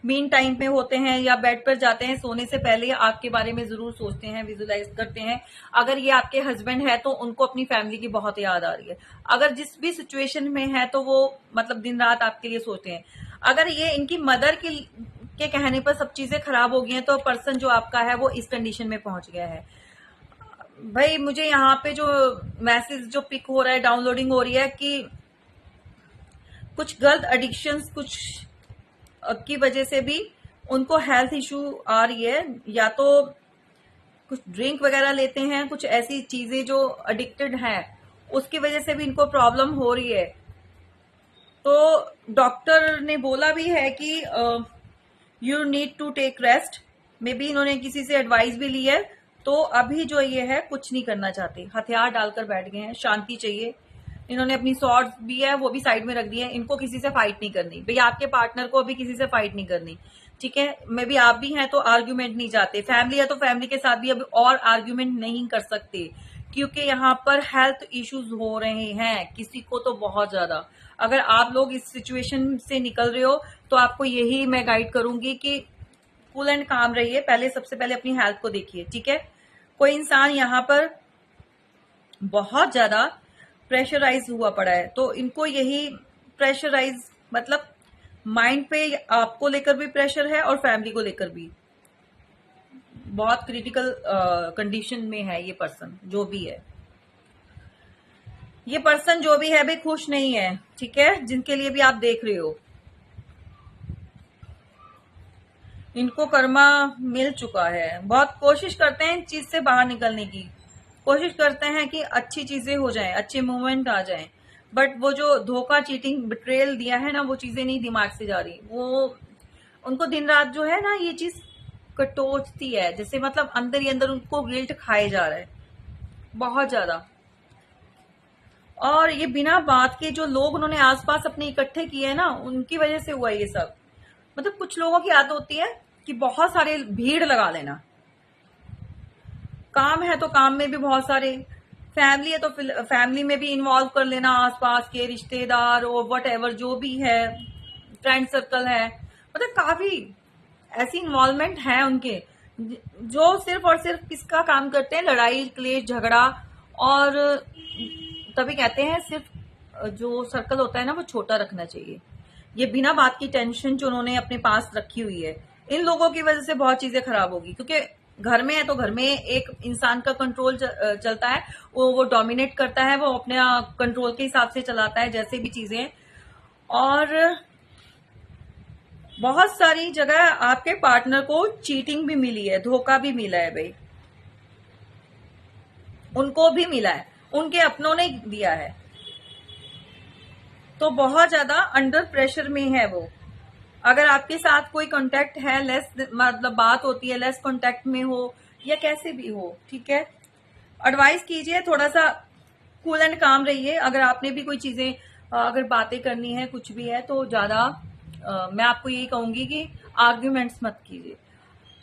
मेन टाइम पे होते हैं या बेड पर जाते हैं सोने से पहले, आपके बारे में जरूर सोचते हैं, विजुलाइज करते हैं। अगर ये आपके हस्बैंड है तो उनको अपनी फैमिली की बहुत याद आ रही है। अगर जिस भी सिचुएशन में है तो वो मतलब दिन रात आपके लिए सोचते हैं। अगर ये इनकी मदर के कहने पर सब चीजें खराब हो गई हैं, तो पर्सन जो आपका है वो इस कंडीशन में पहुंच गया है। भाई मुझे यहाँ पे जो मैसेज जो पिक हो रहा है, डाउनलोडिंग हो रही है कि कुछ गलत एडिक्शंस कुछ की वजह से भी उनको हेल्थ इशू आ रही है, या तो कुछ ड्रिंक वगैरह लेते हैं, कुछ ऐसी चीजें जो एडिक्टेड हैं उसकी वजह से भी इनको प्रॉब्लम हो रही है। तो डॉक्टर ने बोला भी है कि you need to take rest. Maybe इन्होंने किसी से एडवाइस भी ली है। तो अभी जो ये है कुछ नहीं करना चाहते, हथियार डालकर बैठ गए हैं, शांति चाहिए। इन्होंने अपनी स्वॉर्ड भी है वो भी साइड में रख दी है, इनको किसी से फाइट नहीं करनी भाई, आपके पार्टनर को अभी किसी से फाइट नहीं करनी, ठीक है। मे बी आप भी हैं तो आर्ग्यूमेंट नहीं चाहते, फैमिली है तो फैमिली के साथ भी अभी और आर्ग्यूमेंट नहीं कर सकते, क्योंकि यहाँ पर हेल्थ इश्यूज हो रहे हैं किसी को तो बहुत ज्यादा। अगर आप लोग इस सिचुएशन से निकल रहे हो तो आपको यही मैं गाइड करूंगी कि कूल एंड काम रहिए, पहले सबसे पहले अपनी हेल्थ को देखिए, ठीक है। कोई इंसान यहाँ पर बहुत ज्यादा प्रेशराइज हुआ पड़ा है, तो इनको यही प्रेशराइज मतलब माइंड पे आपको लेकर भी प्रेशर है और फैमिली को लेकर भी। बहुत क्रिटिकल कंडीशन में है ये पर्सन जो भी है। ये पर्सन जो भी है भी खुश नहीं है, ठीक है, जिनके लिए भी आप देख रहे हो। इनको कर्मा मिल चुका है। बहुत कोशिश करते हैं इस चीज से बाहर निकलने की, कोशिश करते हैं कि अच्छी चीजें हो जाएं, अच्छे मूवमेंट आ जाएं, बट वो जो धोखा, चीटिंग, बिट्रेयल दिया है ना, वो चीजें नहीं दिमाग से जा रही। वो उनको दिन रात जो है ना ये चीज कटोचती है, जैसे मतलब अंदर ही अंदर उनको गिल्ट खाए जा रहा है बहुत ज्यादा। और ये बिना बात के जो लोग उन्होंने आसपास अपने इकट्ठे किए हैं ना, उनकी वजह से हुआ ये सब। मतलब कुछ लोगों की आदत होती है कि बहुत सारे भीड़ लगा लेना, काम है तो काम में भी बहुत सारे, फैमिली है तो फैमिली में भी इन्वॉल्व कर लेना, आसपास के रिश्तेदार और वट एवर जो भी है, फ्रेंड सर्कल है, मतलब काफी ऐसी इन्वॉल्वमेंट है उनके जो सिर्फ और सिर्फ किसका काम करते हैं, लड़ाई, क्लेश, झगड़ा। और तभी कहते हैं सिर्फ जो सर्कल होता है ना वो छोटा रखना चाहिए। ये बिना बात की टेंशन जो उन्होंने अपने पास रखी हुई है, इन लोगों की वजह से बहुत चीजें खराब होगी। क्योंकि घर में है तो घर में एक इंसान का कंट्रोल चलता है, वो डोमिनेट करता है, वो अपने कंट्रोल के हिसाब से चलाता है जैसे भी चीजें। और बहुत सारी जगह आपके पार्टनर को चीटिंग भी मिली है, धोखा भी मिला है भाई, उनको भी मिला है, उनके अपनों ने दिया है। तो बहुत ज्यादा अंडर प्रेशर में है वो। अगर आपके साथ कोई कांटेक्ट है, लेस मतलब बात होती है, लेस कांटेक्ट में हो या कैसे भी हो, ठीक है, एडवाइस कीजिए, थोड़ा सा कूल एंड काम रहिए। अगर आपने भी कोई चीजें अगर बातें करनी है, कुछ भी है, तो ज्यादा मैं आपको यही कहूंगी कि आर्ग्यूमेंट्स मत कीजिए।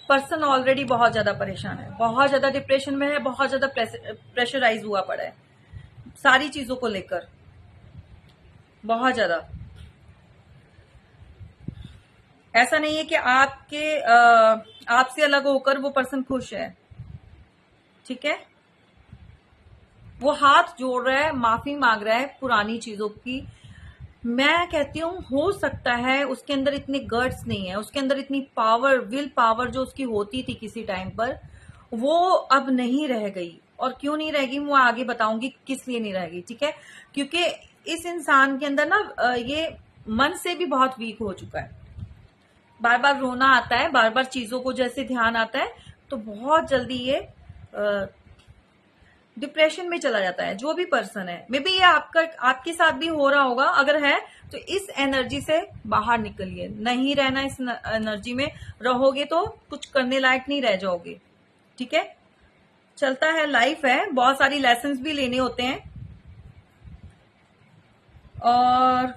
पर्सन ऑलरेडी बहुत ज्यादा परेशान है, बहुत ज्यादा डिप्रेशन में है, बहुत ज्यादा प्रेशराइज हुआ पड़ा है सारी चीजों को लेकर, बहुत ज्यादा। ऐसा नहीं है कि आपसे अलग होकर वो पर्सन खुश है, ठीक है, वो हाथ जोड़ रहा है, माफी मांग रहा है पुरानी चीजों की। मैं कहती हूँ हो सकता है उसके अंदर इतने गट्स नहीं है, उसके अंदर इतनी पावर, विल पावर जो उसकी होती थी किसी टाइम पर, वो अब नहीं रह गई। और क्यों नहीं रहेगी वो आगे बताऊंगी किस लिए नहीं रहेगी, ठीक है। क्योंकि इस इंसान के अंदर ना ये मन से भी बहुत वीक हो चुका है, बार बार रोना आता है, बार बार चीजों को जैसे ध्यान आता है तो बहुत जल्दी ये डिप्रेशन में चला जाता है। जो भी पर्सन है, मे बी ये आपके साथ भी हो रहा होगा, अगर है तो इस एनर्जी से बाहर निकलिए, नहीं रहना इस एनर्जी में, रहोगे तो कुछ करने लायक नहीं रह जाओगे, ठीक है। चलता है, लाइफ है, बहुत सारी लेसन्स भी लेने होते हैं। और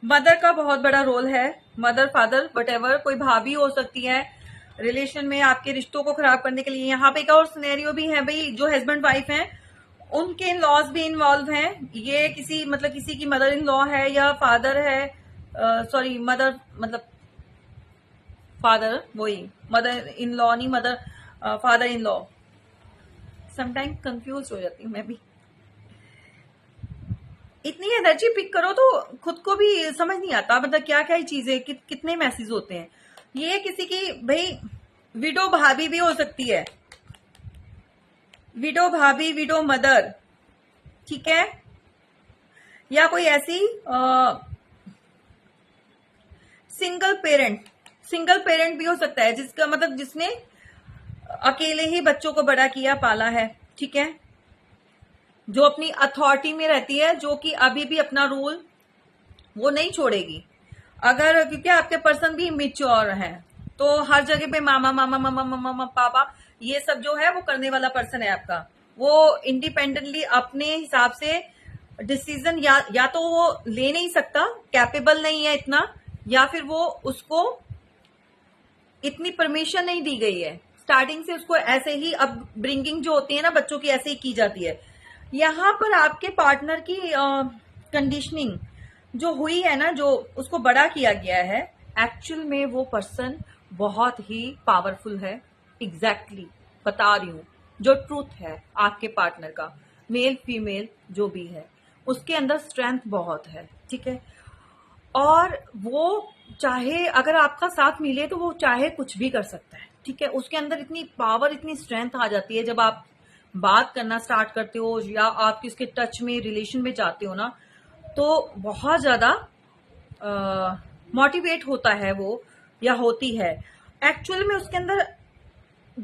मदर का बहुत बड़ा रोल है, मदर, फादर, वटेवर, कोई भाभी हो सकती है रिलेशन में आपके रिश्तों को खराब करने के लिए। यहाँ पे एक और सिनेरियो भी है भाई, जो हस्बैंड वाइफ हैं उनके इन लॉज भी इन्वॉल्व हैं। ये किसी मतलब किसी की मदर इन लॉ है या फादर है, सॉरी मदर मतलब फादर, वही मदर इन लॉ नहीं, mother father in law, sometime confuse हो जाती हूँ मैं भी। इतनी एनर्जी पिक करो तो खुद को भी समझ नहीं आता, मतलब क्या क्या चीजें कितने मैसेज होते हैं। ये किसी की भाई विडो भाभी भी हो सकती है, विडो भाभी, विडो मदर, ठीक है, या कोई ऐसी सिंगल पेरेंट भी हो सकता है, जिसका मतलब जिसने अकेले ही बच्चों को बड़ा किया, पाला है, ठीक है, जो अपनी अथॉरिटी में रहती है, जो कि अभी भी अपना रूल वो नहीं छोड़ेगी। अगर क्योंकि आपके पर्सन भी मिच्योर है, तो हर जगह पे मामा मामा मामा मामा मामा पापा ये सब जो है वो करने वाला पर्सन है आपका। वो इंडिपेंडेंटली अपने हिसाब से डिसीजन या तो वो ले नहीं सकता, कैपेबल नहीं है इतना, या फिर वो उसको इतनी परमिशन नहीं दी गई है स्टार्टिंग से, उसको ऐसे ही अब ब्रिंगिंग जो होती है ना बच्चों की, ऐसे ही की जाती है। यहाँ पर आपके पार्टनर की कंडीशनिंग जो हुई है ना, जो उसको बड़ा किया गया है, एक्चुअल में वो पर्सन बहुत ही पावरफुल है। एग्जैक्टली बता रही हूँ, जो ट्रूथ है आपके पार्टनर का, मेल फीमेल जो भी है, उसके अंदर स्ट्रेंथ बहुत है, ठीक है। और वो चाहे अगर आपका साथ मिले तो वो चाहे कुछ भी कर सकता है, ठीक है। उसके अंदर इतनी पावर, इतनी स्ट्रेंथ आ जाती है जब आप बात करना स्टार्ट करते हो या आप किसके टच में, रिलेशन में जाते हो ना, तो बहुत ज्यादा मोटिवेट होता है वो या होती है, एक्चुअल में उसके अंदर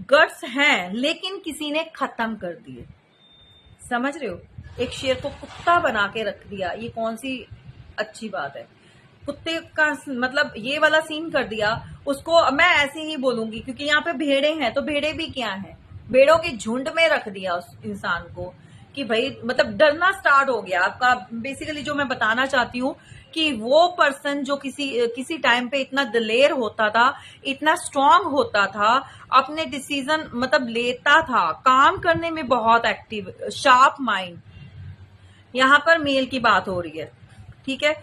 गट्स हैं लेकिन किसी ने खत्म कर दिए। समझ रहे हो, एक शेर को कुत्ता बना के रख दिया, ये कौन सी अच्छी बात है। कुत्ते का मतलब ये वाला सीन कर दिया उसको। मैं ऐसे ही बोलूंगी क्योंकि यहाँ पे भेड़े हैं, तो भेड़े भी क्या है, भेड़ों के झुंड में रख दिया उस इंसान को कि भाई मतलब डरना स्टार्ट हो गया आपका। बेसिकली जो मैं बताना चाहती हूँ कि वो पर्सन जो किसी टाइम पे इतना दिलेर होता था, इतना स्ट्रांग होता था, अपने डिसीजन मतलब लेता था, काम करने में बहुत एक्टिव, शार्प माइंड। यहाँ पर मेल की बात हो रही है, ठीक है।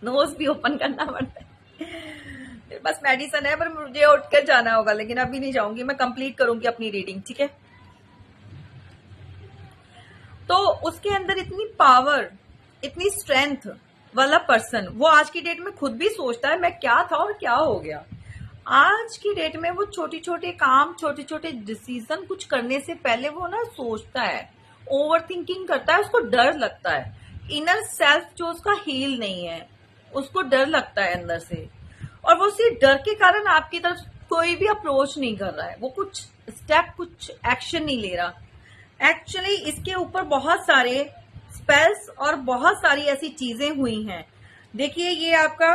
नोज भी ओपन करना पड़ता है, मेरे पास मेडिसिन है पर मुझे उठकर जाना होगा, लेकिन अभी नहीं जाऊंगी, मैं कंप्लीट करूंगी अपनी रीडिंग, ठीक है। तो उसके अंदर इतनी पावर, इतनी स्ट्रेंथ वाला पर्सन, वो आज की डेट में खुद भी सोचता है मैं क्या था और क्या हो गया। आज की डेट में वो छोटे छोटे काम, छोटे छोटे डिसीजन कुछ करने से पहले वो ना सोचता है, ओवर थिंकिंग करता है, उसको डर लगता है। इनर सेल्फ जो उसका हील नहीं है, उसको डर लगता है अंदर से, और वो सिर्फ डर के कारण आपकी तरफ कोई भी अप्रोच नहीं कर रहा है, वो कुछ स्टेप, कुछ एक्शन नहीं ले रहा। एक्चुअली इसके ऊपर बहुत सारे स्पेल्स और बहुत सारी ऐसी चीजें हुई हैं। देखिए ये आपका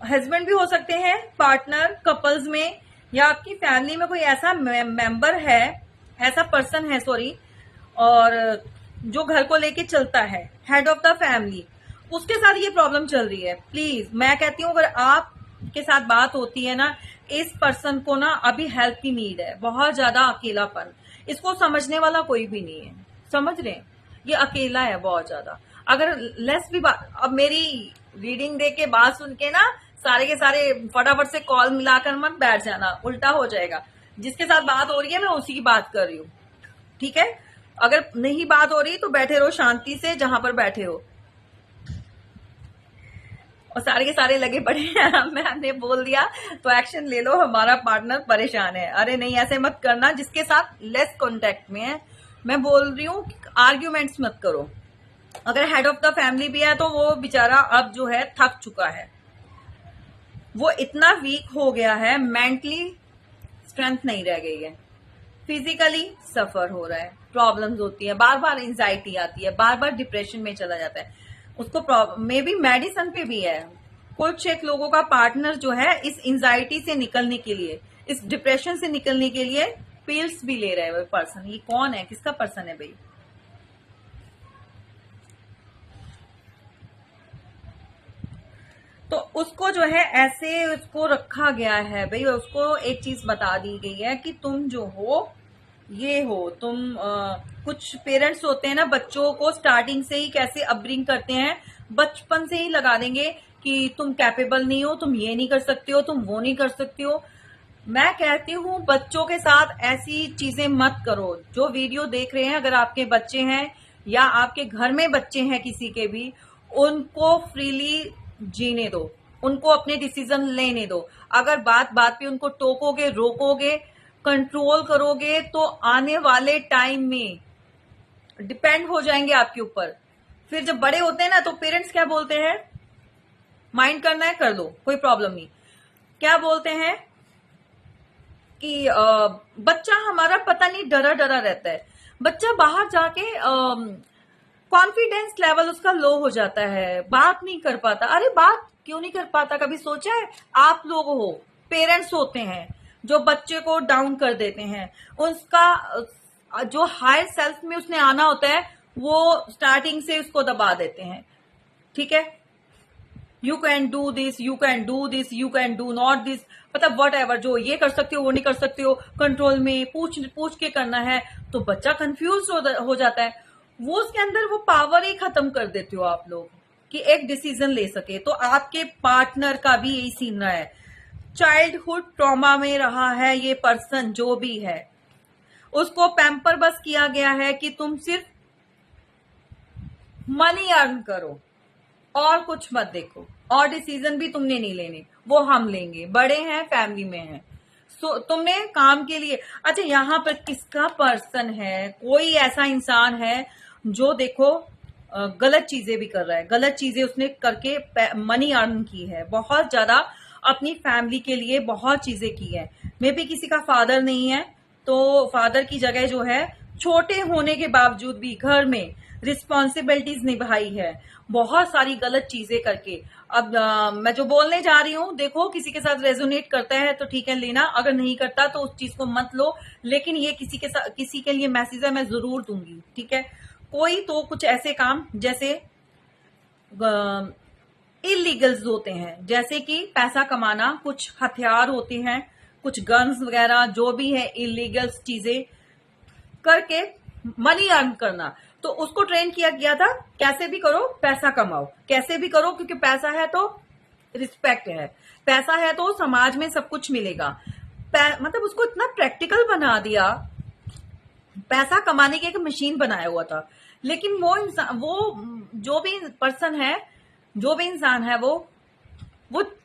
हस्बैंड भी हो सकते हैं, पार्टनर, कपल्स में, या आपकी फैमिली में कोई ऐसा मेंबर है, ऐसा पर्सन है सॉरी, और जो घर को लेके चलता है, हेड ऑफ द फैमिली, उसके साथ ये प्रॉब्लम चल रही है। प्लीज मैं कहती हूँ अगर आप के साथ बात होती है ना, इस पर्सन को ना अभी हेल्प की नीड है, बहुत ज्यादा अकेलापन, इसको समझने वाला कोई भी नहीं है, समझ रहे हैं, ये अकेला है बहुत ज्यादा। अगर लेस भी अब मेरी रीडिंग देख के बात सुन के ना सारे के सारे फटाफट से कॉल मिलाकर मत बैठ जाना, उल्टा हो जाएगा। जिसके साथ बात हो रही है मैं उसी की बात कर रही हूँ, ठीक है। अगर नहीं बात हो रही तो बैठे रहो शांति से जहां पर बैठे हो, और सारे के सारे लगे पड़े हैं मैंने बोल दिया तो एक्शन ले लो, हमारा पार्टनर परेशान है। अरे नहीं, ऐसे मत करना, जिसके साथ लेस कांटेक्ट में है। मैं बोल रही हूँ आर्ग्यूमेंट्स मत करो। अगर हेड ऑफ द फैमिली भी है तो वो बेचारा अब जो है थक चुका है, वो इतना वीक हो गया है, मेंटली स्ट्रेंथ नहीं रह गई है, फिजिकली सफर हो रहा है, प्रॉब्लम्स होती है, बार बार एंजाइटी आती है, बार बार डिप्रेशन में चला जाता है, उसको मे बी मेडिसिन पे भी है। कुछ एक लोगों का पार्टनर जो है इस एंजाइटी से निकलने के लिए, इस डिप्रेशन से निकलने के लिए पिल्स भी ले रहा है वो पर्सन। ये कौन है, किसका पर्सन है भाई? तो उसको जो है ऐसे उसको रखा गया है भाई, उसको एक चीज बता दी गई है कि तुम जो हो ये हो, तुम कुछ पेरेंट्स होते हैं ना, बच्चों को स्टार्टिंग से ही कैसे अपब्रिंग करते हैं, बचपन से ही लगा देंगे कि तुम कैपेबल नहीं हो, तुम ये नहीं कर सकते हो, तुम वो नहीं कर सकते हो। मैं कहती हूँ बच्चों के साथ ऐसी चीजें मत करो। जो वीडियो देख रहे हैं, अगर आपके बच्चे हैं या आपके घर में बच्चे हैं किसी के भी, उनको फ्रीली जीने दो, उनको अपने डिसीजन लेने दो। अगर बात बात पे उनको टोकोगे, रोकोगे, कंट्रोल करोगे तो आने वाले टाइम में डिपेंड हो जाएंगे आपके ऊपर। फिर जब बड़े होते हैं ना तो पेरेंट्स क्या बोलते हैं, माइंड करना है कर दो, कोई प्रॉब्लम नहीं। क्या बोलते हैं कि बच्चा हमारा पता नहीं डरा डरा रहता है, बच्चा बाहर जाके कॉन्फिडेंस लेवल उसका लो हो जाता है, बात नहीं कर पाता। अरे बात क्यों नहीं कर पाता, कभी सोचा है? आप लोग हो, पेरेंट्स होते हैं जो बच्चे को डाउन कर देते हैं। उसका जो हायर सेल्फ में उसने आना होता है वो स्टार्टिंग से उसको दबा देते हैं, ठीक है। You can do this, you can do this, you can do not this, मतलब वट एवर, जो ये कर सकते हो वो नहीं कर सकते हो, कंट्रोल में पूछ पूछ के करना है। तो बच्चा कंफ्यूज हो जाता है, वो उसके अंदर वो पावर ही खत्म कर देते हो आप लोग कि एक डिसीजन ले सके। तो आपके पार्टनर का भी यही सीन रहा है, चाइल्डहुड ट्रॉमा में रहा है ये पर्सन जो भी है, उसको पैम्पर बस किया गया है कि तुम सिर्फ मनी अर्न करो और कुछ मत देखो, और डिसीजन भी तुमने नहीं लेने, वो हम लेंगे, बड़े हैं, फैमिली में हैं। सो तुमने काम के लिए, अच्छा यहाँ पर किसका पर्सन है, कोई ऐसा इंसान है जो देखो गलत चीजें भी कर रहा है, गलत चीजें उसने करके मनी अर्न की है, बहुत ज्यादा अपनी फैमिली के लिए बहुत चीजें की है। मे भी किसी का फादर नहीं है, तो फादर की जगह जो है छोटे होने के बावजूद भी घर में रिस्पॉन्सिबिलिटीज निभाई है, बहुत सारी गलत चीजें करके। अब मैं जो बोलने जा रही हूँ, देखो किसी के साथ रेजोनेट करता है तो ठीक है लेना, अगर नहीं करता तो उस चीज को मत लो। लेकिन ये किसी के लिए मैसेज है, मैं जरूर दूंगी, ठीक है। कोई तो कुछ ऐसे काम जैसे इलीगल्स होते हैं, जैसे कि पैसा कमाना, कुछ हथियार होते हैं, कुछ गन्स वगैरह, जो भी है इलीगल्स चीजें करके मनी अर्न करना। तो उसको ट्रेन किया गया था कैसे भी करो पैसा कमाओ, कैसे भी करो, क्योंकि पैसा है तो रिस्पेक्ट है, पैसा है तो समाज में सब कुछ मिलेगा। मतलब उसको इतना प्रैक्टिकल बना दिया, पैसा कमाने की एक मशीन बनाया हुआ था। लेकिन वो इंसान, वो जो भी पर्सन है, जो भी इंसान है, वो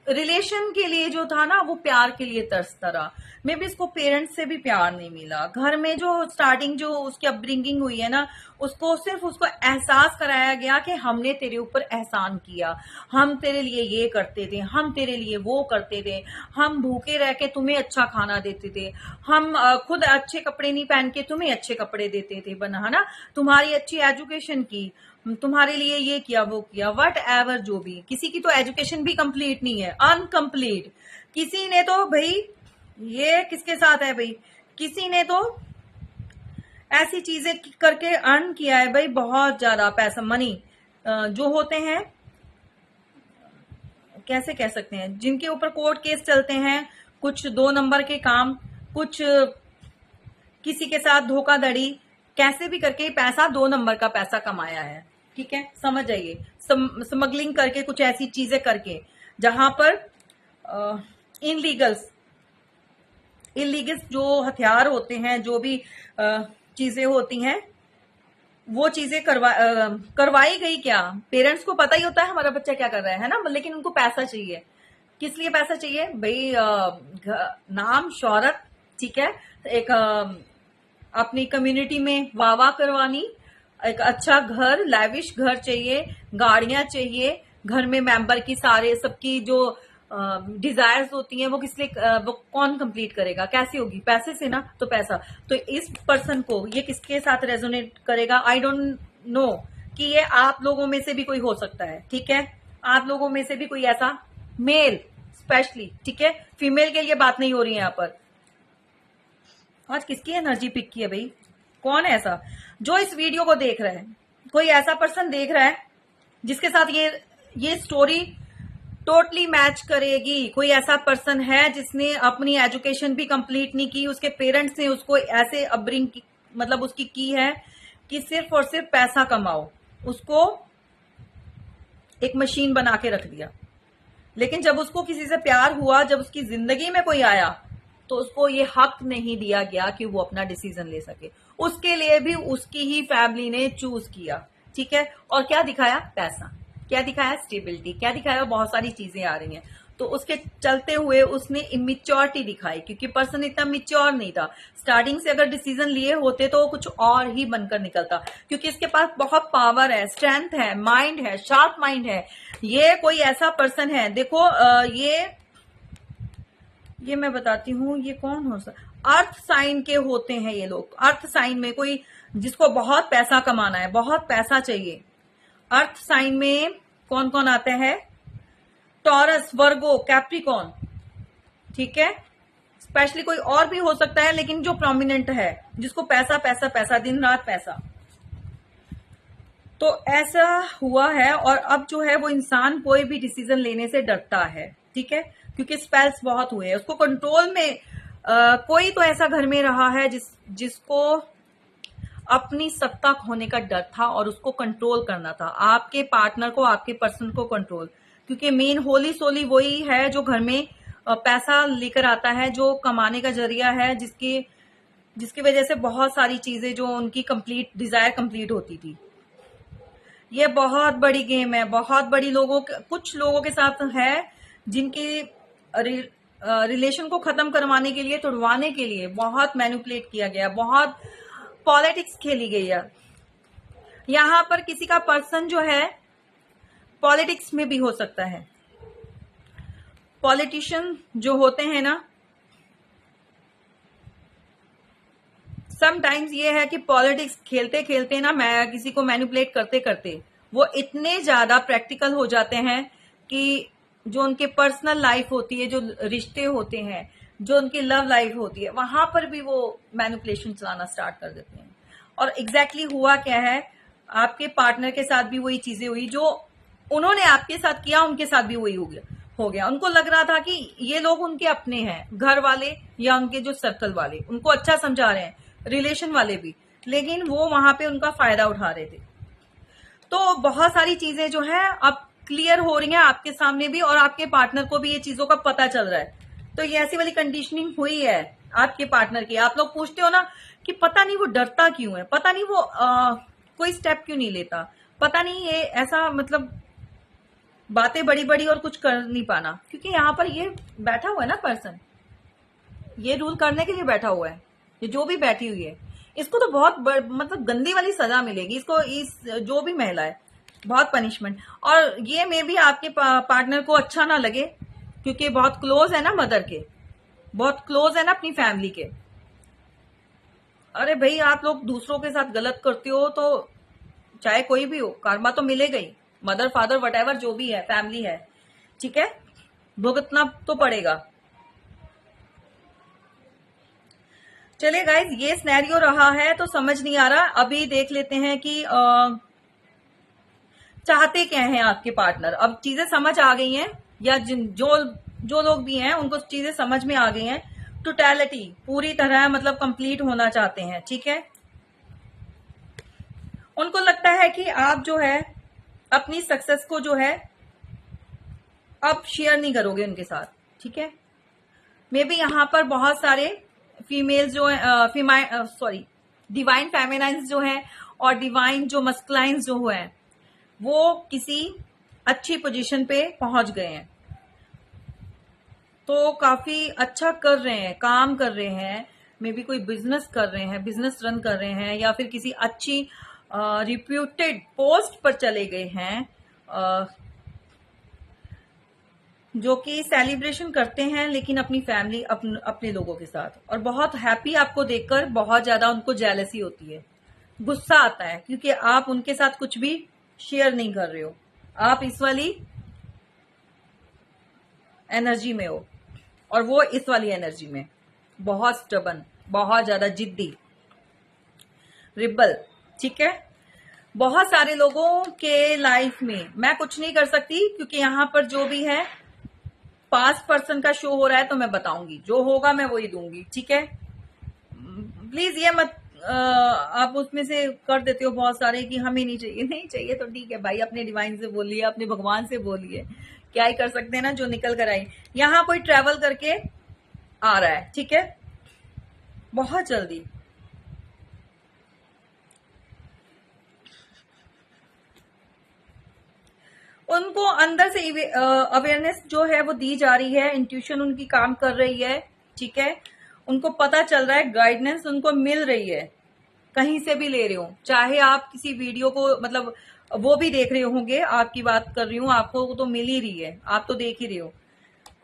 रिलेशन के लिए जो था ना, वो प्यार के लिए तरसता रहा। मे बी इसको पेरेंट्स से भी प्यार नहीं मिला, घर में जो स्टार्टिंग जो उसकी अपब्रिंगिंग हुई है ना, उसको सिर्फ उसको एहसास कराया गया कि हमने तेरे ऊपर एहसान किया, हम तेरे लिए ये करते थे, हम तेरे लिए वो करते थे, हम भूखे रह के तुम्हें अच्छा खाना देते थे, हम खुद अच्छे कपड़े नहीं पहन के तुम्हें अच्छे कपड़े देते थे, बना है ना, तुम्हारी अच्छी एजुकेशन की, तुम्हारे लिए ये किया वो किया, वट एवर जो भी। किसी की तो एजुकेशन भी कंप्लीट नहीं है, अनकंप्लीट। किसी ने तो भाई, ये किसके साथ है भाई, किसी ने तो ऐसी चीजें करके अर्न किया है भाई, बहुत ज्यादा पैसा, मनी जो होते हैं, कैसे कह सकते हैं, जिनके ऊपर कोर्ट केस चलते हैं, कुछ 2 नंबर के काम, कुछ किसी के साथ धोखाधड़ी, कैसे भी करके पैसा 2 नंबर का पैसा कमाया है, ठीक है, समझ जाइए। स्मगलिंग करके, कुछ ऐसी चीजें करके जहां पर इलीगल्स जो हथियार होते हैं, जो भी चीजें होती हैं, वो चीजें करवाई गई। क्या पेरेंट्स को पता ही होता है हमारा बच्चा क्या कर रहा है ना, लेकिन उनको पैसा चाहिए। किस लिए पैसा चाहिए भाई? नाम, शोहरत, ठीक है, एक अपनी कम्युनिटी में वाह वाह करवानी, एक अच्छा घर, लैविश घर चाहिए, गाड़ियां चाहिए, घर में मेंबर की सारे सबकी जो डिजायर्स होती हैं, वो किस लिए, वो कौन कंप्लीट करेगा, कैसे होगी? पैसे से ना। तो पैसा, तो इस पर्सन को ये किसके साथ रेजोनेट करेगा? आई डोंट नो कि ये आप लोगों में से भी कोई हो सकता है, ठीक है, आप लोगों में से भी कोई ऐसा मेल स्पेशली, ठीक है, फीमेल के लिए बात नहीं हो रही है यहाँ पर। आज किसकी एनर्जी पिक की है भाई? कौन है ऐसा जो इस वीडियो को देख रहा है? कोई ऐसा पर्सन देख रहा है जिसके साथ ये स्टोरी टोटली मैच करेगी? कोई ऐसा पर्सन है जिसने अपनी एजुकेशन भी कंप्लीट नहीं की, उसके पेरेंट्स ने उसको ऐसे अपब्रिंग मतलब उसकी की है कि सिर्फ और सिर्फ पैसा कमाओ, उसको एक मशीन बना के रख दिया। लेकिन जब उसको किसी से प्यार हुआ, जब उसकी जिंदगी में कोई आया, तो उसको ये हक नहीं दिया गया कि वो अपना डिसीजन ले सके। उसके लिए भी उसकी ही फैमिली ने चूज किया, ठीक है। और क्या दिखाया? पैसा। क्या दिखाया? स्टेबिलिटी। क्या दिखाया? बहुत सारी चीजें आ रही हैं। तो उसके चलते हुए उसने इमेच्योरिटी दिखाई, क्योंकि पर्सन इतना मिच्योर नहीं था। स्टार्टिंग से अगर डिसीजन लिए होते तो कुछ और ही बनकर निकलता, क्योंकि इसके पास बहुत पावर है, स्ट्रेंथ है, माइंड है, शार्प माइंड है। ये कोई ऐसा पर्सन है, देखो ये मैं बताती हूँ, ये कौन हो सकता? अर्थ साइन के होते हैं ये लोग। अर्थ साइन में कोई जिसको बहुत पैसा कमाना है, बहुत पैसा चाहिए, अर्थ साइन में कौन कौन आता है? टॉरस, वर्गो, कैप्रिकॉन, ठीक है। स्पेशली कोई और भी हो सकता है, लेकिन जो प्रोमिनेंट है, जिसको पैसा पैसा पैसा, दिन रात पैसा। तो ऐसा हुआ है, और अब जो है वो इंसान कोई भी डिसीजन लेने से डरता है, ठीक है, क्योंकि स्पेल्स बहुत हुए हैं उसको कंट्रोल में। कोई तो ऐसा घर में रहा है जिसको अपनी सत्ता खोने का डर था और उसको कंट्रोल करना था, आपके पार्टनर को, आपके पर्सन को कंट्रोल। क्योंकि मेन होली सोली वही है जो घर में पैसा लेकर आता है, जो कमाने का जरिया है, जिसकी वजह से बहुत सारी चीजें जो उनकी कंप्लीट डिजायर कंप्लीट होती थी। ये बहुत बड़ी गेम है, बहुत बड़ी कुछ लोगों के साथ है जिनकी रिलेशन को खत्म करवाने के लिए, तोड़वाने के लिए बहुत मैनिपुलेट किया गया, बहुत पॉलिटिक्स खेली गई है। यहाँ पर किसी का पर्सन जो है पॉलिटिक्स में भी हो सकता है। पॉलिटिशियन जो होते हैं ना, समटाइम्स ये है कि पॉलिटिक्स खेलते खेलते ना, मैं किसी को मैनिपुलेट करते करते वो इतने ज्यादा प्रैक्टिकल हो जाते हैं कि जो उनके पर्सनल लाइफ होती है, जो रिश्ते होते हैं, जो उनकी लव लाइफ होती है, वहां पर भी वो मैनिपुलेशन चलाना स्टार्ट कर देते हैं। और एग्जैक्टली हुआ क्या है, आपके पार्टनर के साथ भी वही चीजें हुई जो उन्होंने आपके साथ किया, उनके साथ भी वही हो गया। उनको लग रहा था कि ये लोग उनके अपने हैं, घर वाले या उनके जो सर्कल वाले उनको अच्छा समझा रहे हैं, रिलेशन वाले भी, लेकिन वो वहां पे उनका फायदा उठा रहे थे। तो बहुत सारी चीजें जो है अब क्लियर हो रही हैं आपके सामने भी, और आपके पार्टनर को भी ये चीजों का पता चल रहा है। तो ये ऐसी वाली कंडीशनिंग हुई है आपके पार्टनर की। आप लोग पूछते हो ना कि पता नहीं वो डरता क्यों है, पता नहीं वो कोई स्टेप क्यों नहीं लेता, पता नहीं ये ऐसा, मतलब बातें बड़ी बड़ी और कुछ कर नहीं पाना, क्योंकि यहाँ पर ये बैठा हुआ है ना पर्सन, ये रूल करने के लिए बैठा हुआ है। ये जो भी बैठी हुई है इसको तो बहुत मतलब गंदी वाली सजा मिलेगी इसको, इस जो भी महिला है, बहुत पनिशमेंट। और ये मे भी आपके पार्टनर को अच्छा ना लगे, क्योंकि बहुत क्लोज है ना मदर के, बहुत क्लोज है ना अपनी फैमिली के। अरे भाई, आप लोग दूसरों के साथ गलत करते हो तो चाहे कोई भी हो, कर्मा तो मिलेगा ही। मदर फादर वटएवर जो भी है, फैमिली है, ठीक है, भुगतना तो पड़ेगा। चलिए गाइज, ये सिनेरियो रहा है तो समझ नहीं आ रहा। अभी देख लेते हैं कि चाहते क्या हैं आपके पार्टनर। अब चीजें समझ आ गई हैं, या जो लोग भी हैं उनको चीजें समझ में आ गई हैं। टोटलिटी पूरी तरह मतलब कंप्लीट होना चाहते हैं, ठीक है। उनको लगता है कि आप जो है अपनी सक्सेस को जो है अब शेयर नहीं करोगे उनके साथ, ठीक है। मे बी यहाँ पर बहुत सारे फीमेल्स जो है, डिवाइन फेमिनाइंस जो है और डिवाइन जो मस्कुलाइंस जो है वो किसी अच्छी पोजीशन पे पहुंच गए हैं, तो काफी अच्छा कर रहे हैं, काम कर रहे हैं, मे बी कोई बिजनेस कर रहे हैं, बिजनेस रन कर रहे हैं, या फिर किसी अच्छी रिप्यूटेड पोस्ट पर चले गए हैं, जो कि सेलिब्रेशन करते हैं लेकिन अपनी फैमिली, अपने लोगों के साथ। और बहुत हैप्पी, आपको देखकर बहुत ज्यादा उनको जेलसी होती है, गुस्सा आता है, क्योंकि आप उनके साथ कुछ भी शेयर नहीं कर रहे हो, आप इस वाली एनर्जी में हो और वो इस वाली एनर्जी में। बहुत स्टबन, बहुत ज्यादा जिद्दी, रिबल, ठीक है। बहुत सारे लोगों के लाइफ में मैं कुछ नहीं कर सकती, क्योंकि यहां पर जो भी है पास्ट पर्सन का शो हो रहा है, तो मैं बताऊंगी, जो होगा मैं वही दूंगी, ठीक है। प्लीज ये मत आप उसमें से कर देते हो बहुत सारे कि हमें नहीं चाहिए, नहीं चाहिए तो ठीक है भाई, अपने डिवाइन से बोलिए, अपने भगवान से बोलिए, क्या ही कर सकते हैं ना, जो निकल कर आई। यहाँ कोई ट्रेवल करके आ रहा है, ठीक है, बहुत जल्दी। उनको अंदर से अवेयरनेस जो है वो दी जा रही है, इंट्यूशन उनकी काम कर रही है, ठीक है। उनको पता चल रहा है, गाइडेंस उनको मिल रही है, कहीं से भी ले रहे हो, चाहे आप किसी वीडियो को, मतलब वो भी देख रहे होंगे, आपकी बात कर रही हूँ, आपको तो मिल ही रही है, आप तो देख ही रहे हो।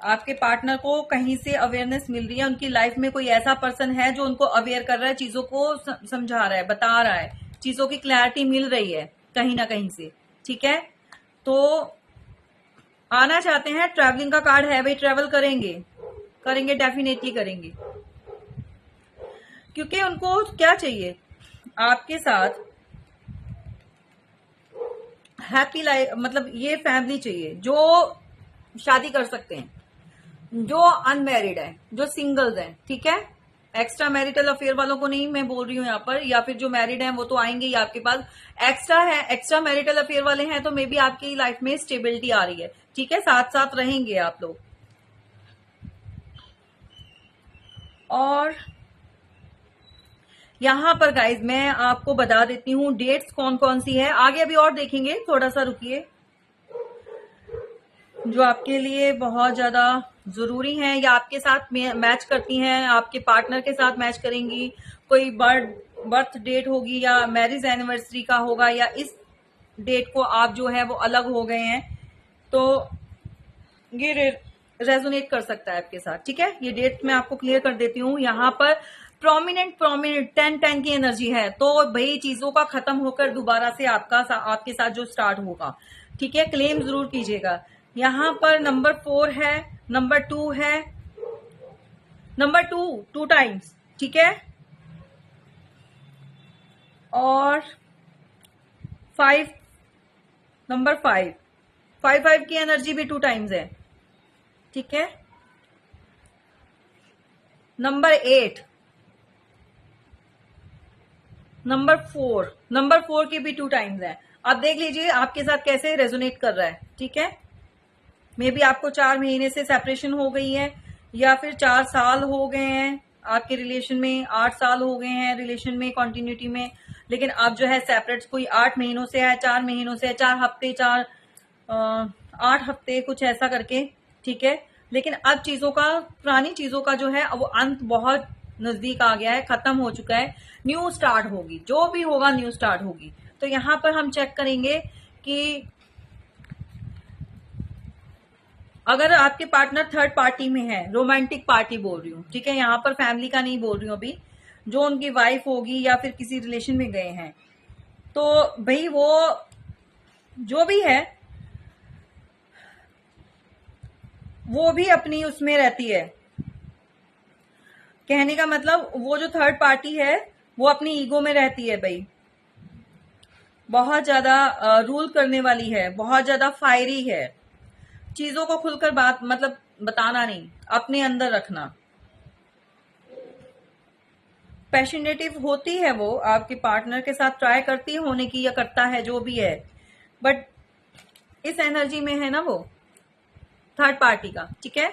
आपके पार्टनर को कहीं से अवेयरनेस मिल रही है, उनकी लाइफ में कोई ऐसा पर्सन है जो उनको अवेयर कर रहा है, चीजों को समझा रहा है, बता रहा है, चीजों की क्लैरिटी मिल रही है कहीं ना कहीं से, ठीक है। तो आना चाहते हैं, ट्रैवलिंग का कार्ड है भाई, ट्रैवल करेंगे, करेंगे, डेफिनेटली करेंगे, क्योंकि उनको क्या चाहिए, आपके साथ हैप्पी लाइफ, मतलब ये फैमिली चाहिए जो शादी कर सकते हैं, जो अनमैरिड है, जो सिंगल्स हैं, ठीक है। एक्स्ट्रा मैरिटल अफेयर वालों को नहीं मैं बोल रही हूँ यहाँ पर, या फिर जो मैरिड हैं वो तो आएंगे ही आपके पास। एक्स्ट्रा है, एक्स्ट्रा मैरिटल अफेयर वाले हैं तो मे बी आपकी लाइफ में स्टेबिलिटी आ रही है, ठीक है, साथ साथ रहेंगे आप लोग। और यहाँ पर गाइज मैं आपको बता देती हूँ डेट्स कौन कौन सी है, आगे अभी और देखेंगे, थोड़ा सा रुकिए, जो आपके लिए बहुत ज्यादा जरूरी हैं या आपके साथ मैच करती हैं, आपके पार्टनर के साथ मैच करेंगी। कोई बर्थ डेट होगी या मैरिज एनिवर्सरी का होगा या इस डेट को आप जो है वो अलग हो गए हैं, तो ये रेजोनेट कर सकता है आपके साथ। ठीक है, ये डेट मैं आपको क्लियर कर देती हूँ। यहाँ पर प्रोमिनेंट 10 की एनर्जी है, तो भाई चीजों का खत्म होकर दोबारा से आपके साथ जो स्टार्ट होगा। ठीक है, क्लेम जरूर कीजिएगा। यहाँ पर नंबर 4 है, नंबर 2 है, नंबर 2 टाइम्स। ठीक है, और 5, नंबर 5 की एनर्जी भी 2 टाइम्स है। ठीक है, नंबर 8, नंबर 4 की भी 2 टाइम्स है। आप देख लीजिए आपके साथ कैसे रेजोनेट कर रहा है। ठीक है, मे बी आपको 4 महीने से सेपरेशन हो गई है, या फिर 4 साल हो गए हैं आपके रिलेशन में, 8 साल हो गए हैं रिलेशन में, कंटिन्यूटी में, लेकिन आप जो है सेपरेट कोई 8 महीनों से है, 4 महीनों से है, 4 हफ्ते, 8 हफ्ते, कुछ ऐसा करके। ठीक है, लेकिन अब चीजों का, पुरानी चीजों का जो है वो अंत बहुत नजदीक आ गया है, खत्म हो चुका है, न्यू स्टार्ट होगी, जो भी होगा न्यू स्टार्ट होगी। तो यहां पर हम चेक करेंगे कि अगर आपके पार्टनर थर्ड पार्टी में है, रोमांटिक पार्टी बोल रही हूँ, ठीक है, यहाँ पर फैमिली का नहीं बोल रही हूँ अभी, जो उनकी वाइफ होगी या फिर किसी रिलेशन में गए हैं, तो भाई वो जो भी है वो भी अपनी उसमें रहती है। कहने का मतलब वो जो थर्ड पार्टी है वो अपनी ईगो में रहती है भाई, बहुत ज्यादा रूल करने वाली है, बहुत ज्यादा फायरी है, चीजों को खुलकर बात मतलब बताना नहीं, अपने अंदर रखना। पैशनेटिव होती है वो, आपके पार्टनर के साथ ट्राई करती है होने की, या करता है, जो भी है, बट इस एनर्जी में है ना वो थर्ड पार्टी का। ठीक है,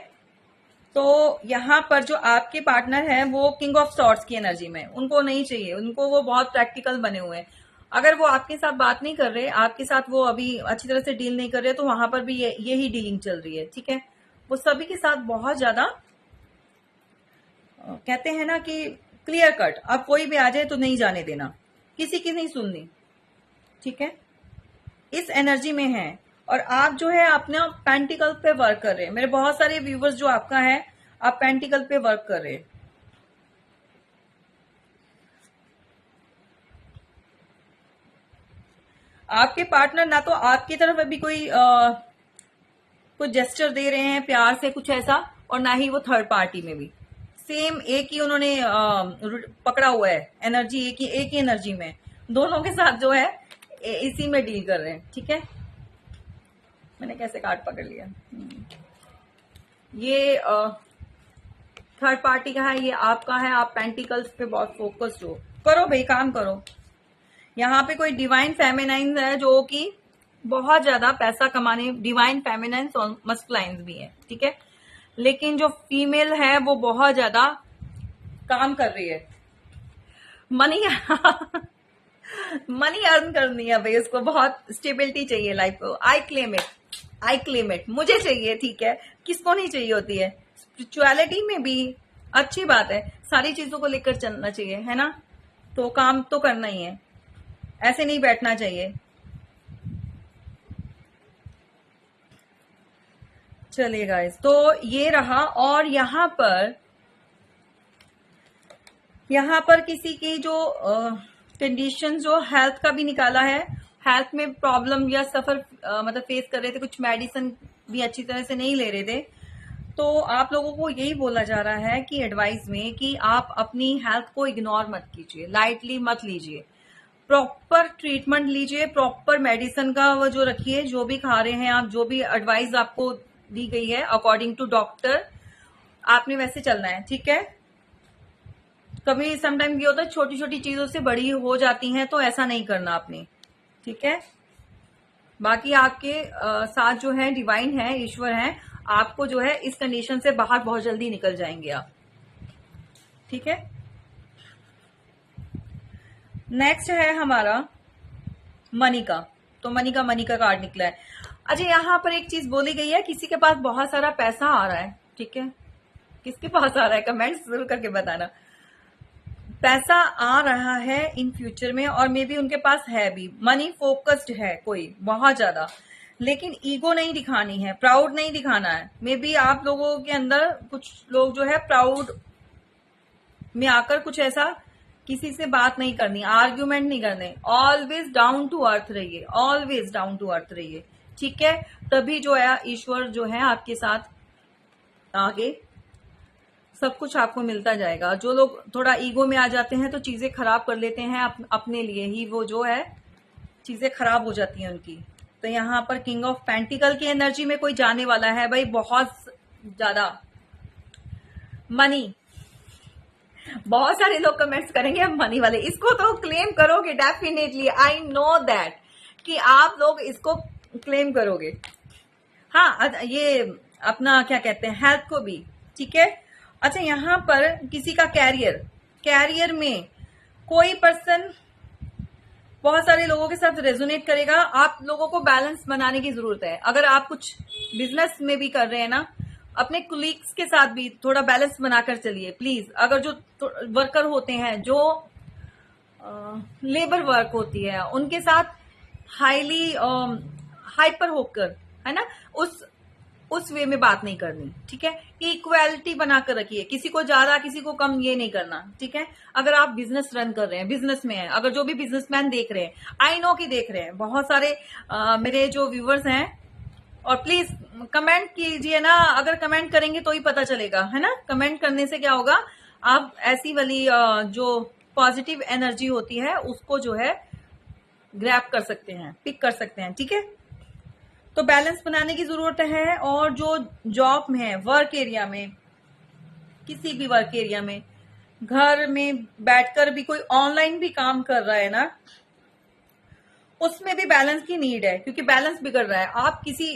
तो यहां पर जो आपके पार्टनर है वो किंग ऑफ सॉर्ड्स की एनर्जी में, उनको नहीं चाहिए, उनको वो बहुत प्रैक्टिकल बने हुए हैं। अगर वो आपके साथ बात नहीं कर रहे, आपके साथ वो अभी अच्छी तरह से डील नहीं कर रहे, तो वहां पर भी यही डीलिंग चल रही है। ठीक है, वो सभी के साथ बहुत ज्यादा कहते हैं ना कि क्लियर कट, अब कोई भी आ जाए तो नहीं जाने देना, किसी की नहीं सुननी। ठीक है, इस एनर्जी में है, और आप जो है अपना पेंटिकल पे वर्क कर रहे हैं। मेरे बहुत सारे व्यूवर्स जो आपका है, आप पेंटिकल पे वर्क कर रहे हैं। आपके पार्टनर ना तो आपकी तरफ अभी कोई जेस्चर दे रहे हैं प्यार से, कुछ ऐसा, और ना ही वो थर्ड पार्टी में भी सेम एक ही उन्होंने पकड़ा हुआ है एनर्जी, एक ही एनर्जी में दोनों के साथ जो है इसी में डील कर रहे हैं। ठीक है, मैंने कैसे कार्ड पकड़ लिया, ये थर्ड पार्टी का है, ये आपका है, आप पेंटिकल्स पे बहुत फोकस्ड हो, करो भाई काम करो। यहाँ पे कोई डिवाइन फेमिनाइन है जो कि बहुत ज्यादा पैसा कमाने, डिवाइन फेमिनाइंस और मस्कुलाइंस भी है। ठीक है, लेकिन जो फीमेल है वो बहुत ज्यादा काम कर रही है, मनी मनी अर्न करनी है भाई, उसको बहुत स्टेबिलिटी चाहिए लाइफ को। आई क्लेम इट, मुझे चाहिए। ठीक है, किसको नहीं चाहिए होती है, स्पिरिचुअलिटी में भी अच्छी बात है, सारी चीजों को लेकर चलना चाहिए, है ना, तो काम तो करना ही है, ऐसे नहीं बैठना चाहिए। चलिए गाइस, तो ये रहा। और यहाँ पर किसी की जो कंडीशन जो हेल्थ का भी निकाला है, हेल्थ में प्रॉब्लम या सफर मतलब फेस कर रहे थे, कुछ मेडिसिन भी अच्छी तरह से नहीं ले रहे थे, तो आप लोगों को यही बोला जा रहा है कि एडवाइस में कि आप अपनी हेल्थ को इग्नोर मत कीजिए, लाइटली मत लीजिए, प्रॉपर ट्रीटमेंट लीजिए, प्रॉपर मेडिसिन का वो जो रखिए, जो भी खा रहे हैं आप, जो भी एडवाइस आपको दी गई है अकॉर्डिंग टू डॉक्टर, आपने वैसे चलना है। ठीक है, कभी समटाइम ये होता है छोटी छोटी चीजों से बड़ी हो जाती हैं, तो ऐसा नहीं करना आपने। ठीक है, बाकी आपके साथ जो है डिवाइन है, ईश्वर है, आपको जो है इस कंडीशन से बाहर बहुत जल्दी निकल जाएंगे आप। ठीक है, नेक्स्ट है हमारा मनी का, तो मनी का कार्ड निकला है। अच्छा, यहाँ पर एक चीज बोली गई है, किसी के पास बहुत सारा पैसा आ रहा है। ठीक है, किसके पास आ रहा है, कमेंट्स जरूर करके बताना। पैसा आ रहा है इन फ्यूचर में, और मे बी उनके पास है भी, मनी फोकस्ड है कोई बहुत ज्यादा, लेकिन ईगो नहीं दिखानी है, प्राउड नहीं दिखाना है। मे बी आप लोगों के अंदर कुछ लोग जो है प्राउड में आकर कुछ ऐसा किसी से बात नहीं करनी, आर्ग्यूमेंट नहीं करने, ऑलवेज डाउन टू अर्थ रहिए, ऑलवेज डाउन टू अर्थ रहिए, ठीक है। तभी जो है ईश्वर जो है आपके साथ आगे सब कुछ आपको मिलता जाएगा। जो लोग थोड़ा ईगो में आ जाते हैं तो चीजें खराब कर लेते हैं, अपने लिए ही वो जो है चीजें खराब हो जाती हैं उनकी। तो यहाँ पर किंग ऑफ पेंटिकल की एनर्जी में कोई जाने वाला है भाई, बहुत ज्यादा मनी। बहुत सारे लोग कमेंट्स करेंगे हम मनी वाले, इसको तो क्लेम करोगे डेफिनेटली, आई नो दैट कि आप लोग इसको क्लेम करोगे। हाँ, ये अपना क्या कहते हैं, हेल्थ को भी, ठीक है। अच्छा, यहाँ पर किसी का कैरियर में कोई पर्सन बहुत सारे लोगों के साथ रेजोनेट करेगा। आप लोगों को बैलेंस बनाने की जरूरत है। अगर आप कुछ बिजनेस में भी कर रहे हैं ना, अपने कुलीग्स के साथ भी थोड़ा बैलेंस बनाकर चलिए प्लीज। अगर जो वर्कर होते हैं, जो लेबर वर्क होती है, उनके साथ हाईली हाइपर होकर, है ना, उस वे में बात नहीं करनी, ठीक है। इक्वालिटी बनाकर रखिए, किसी को ज्यादा किसी को कम ये नहीं करना, ठीक है। अगर आप बिजनेस रन कर रहे हैं, बिजनेस में हैं, अगर जो भी बिजनेसमैन देख रहे हैं, आई नो कि देख रहे हैं बहुत सारे मेरे जो व्यूवर्स हैं, और प्लीज कमेंट कीजिए ना। अगर कमेंट करेंगे तो ही पता चलेगा, है ना। कमेंट करने से क्या होगा, आप ऐसी वाली जो पॉजिटिव एनर्जी होती है उसको जो है ग्रैब कर सकते हैं, पिक कर सकते हैं, ठीक है। तो बैलेंस बनाने की जरूरत है। और जो जॉब में है, वर्क एरिया में, किसी भी वर्क एरिया में, घर में बैठकर भी कोई ऑनलाइन भी काम कर रहा है ना, उसमें भी बैलेंस की नीड है, क्योंकि बैलेंस बिगड़ रहा है। आप किसी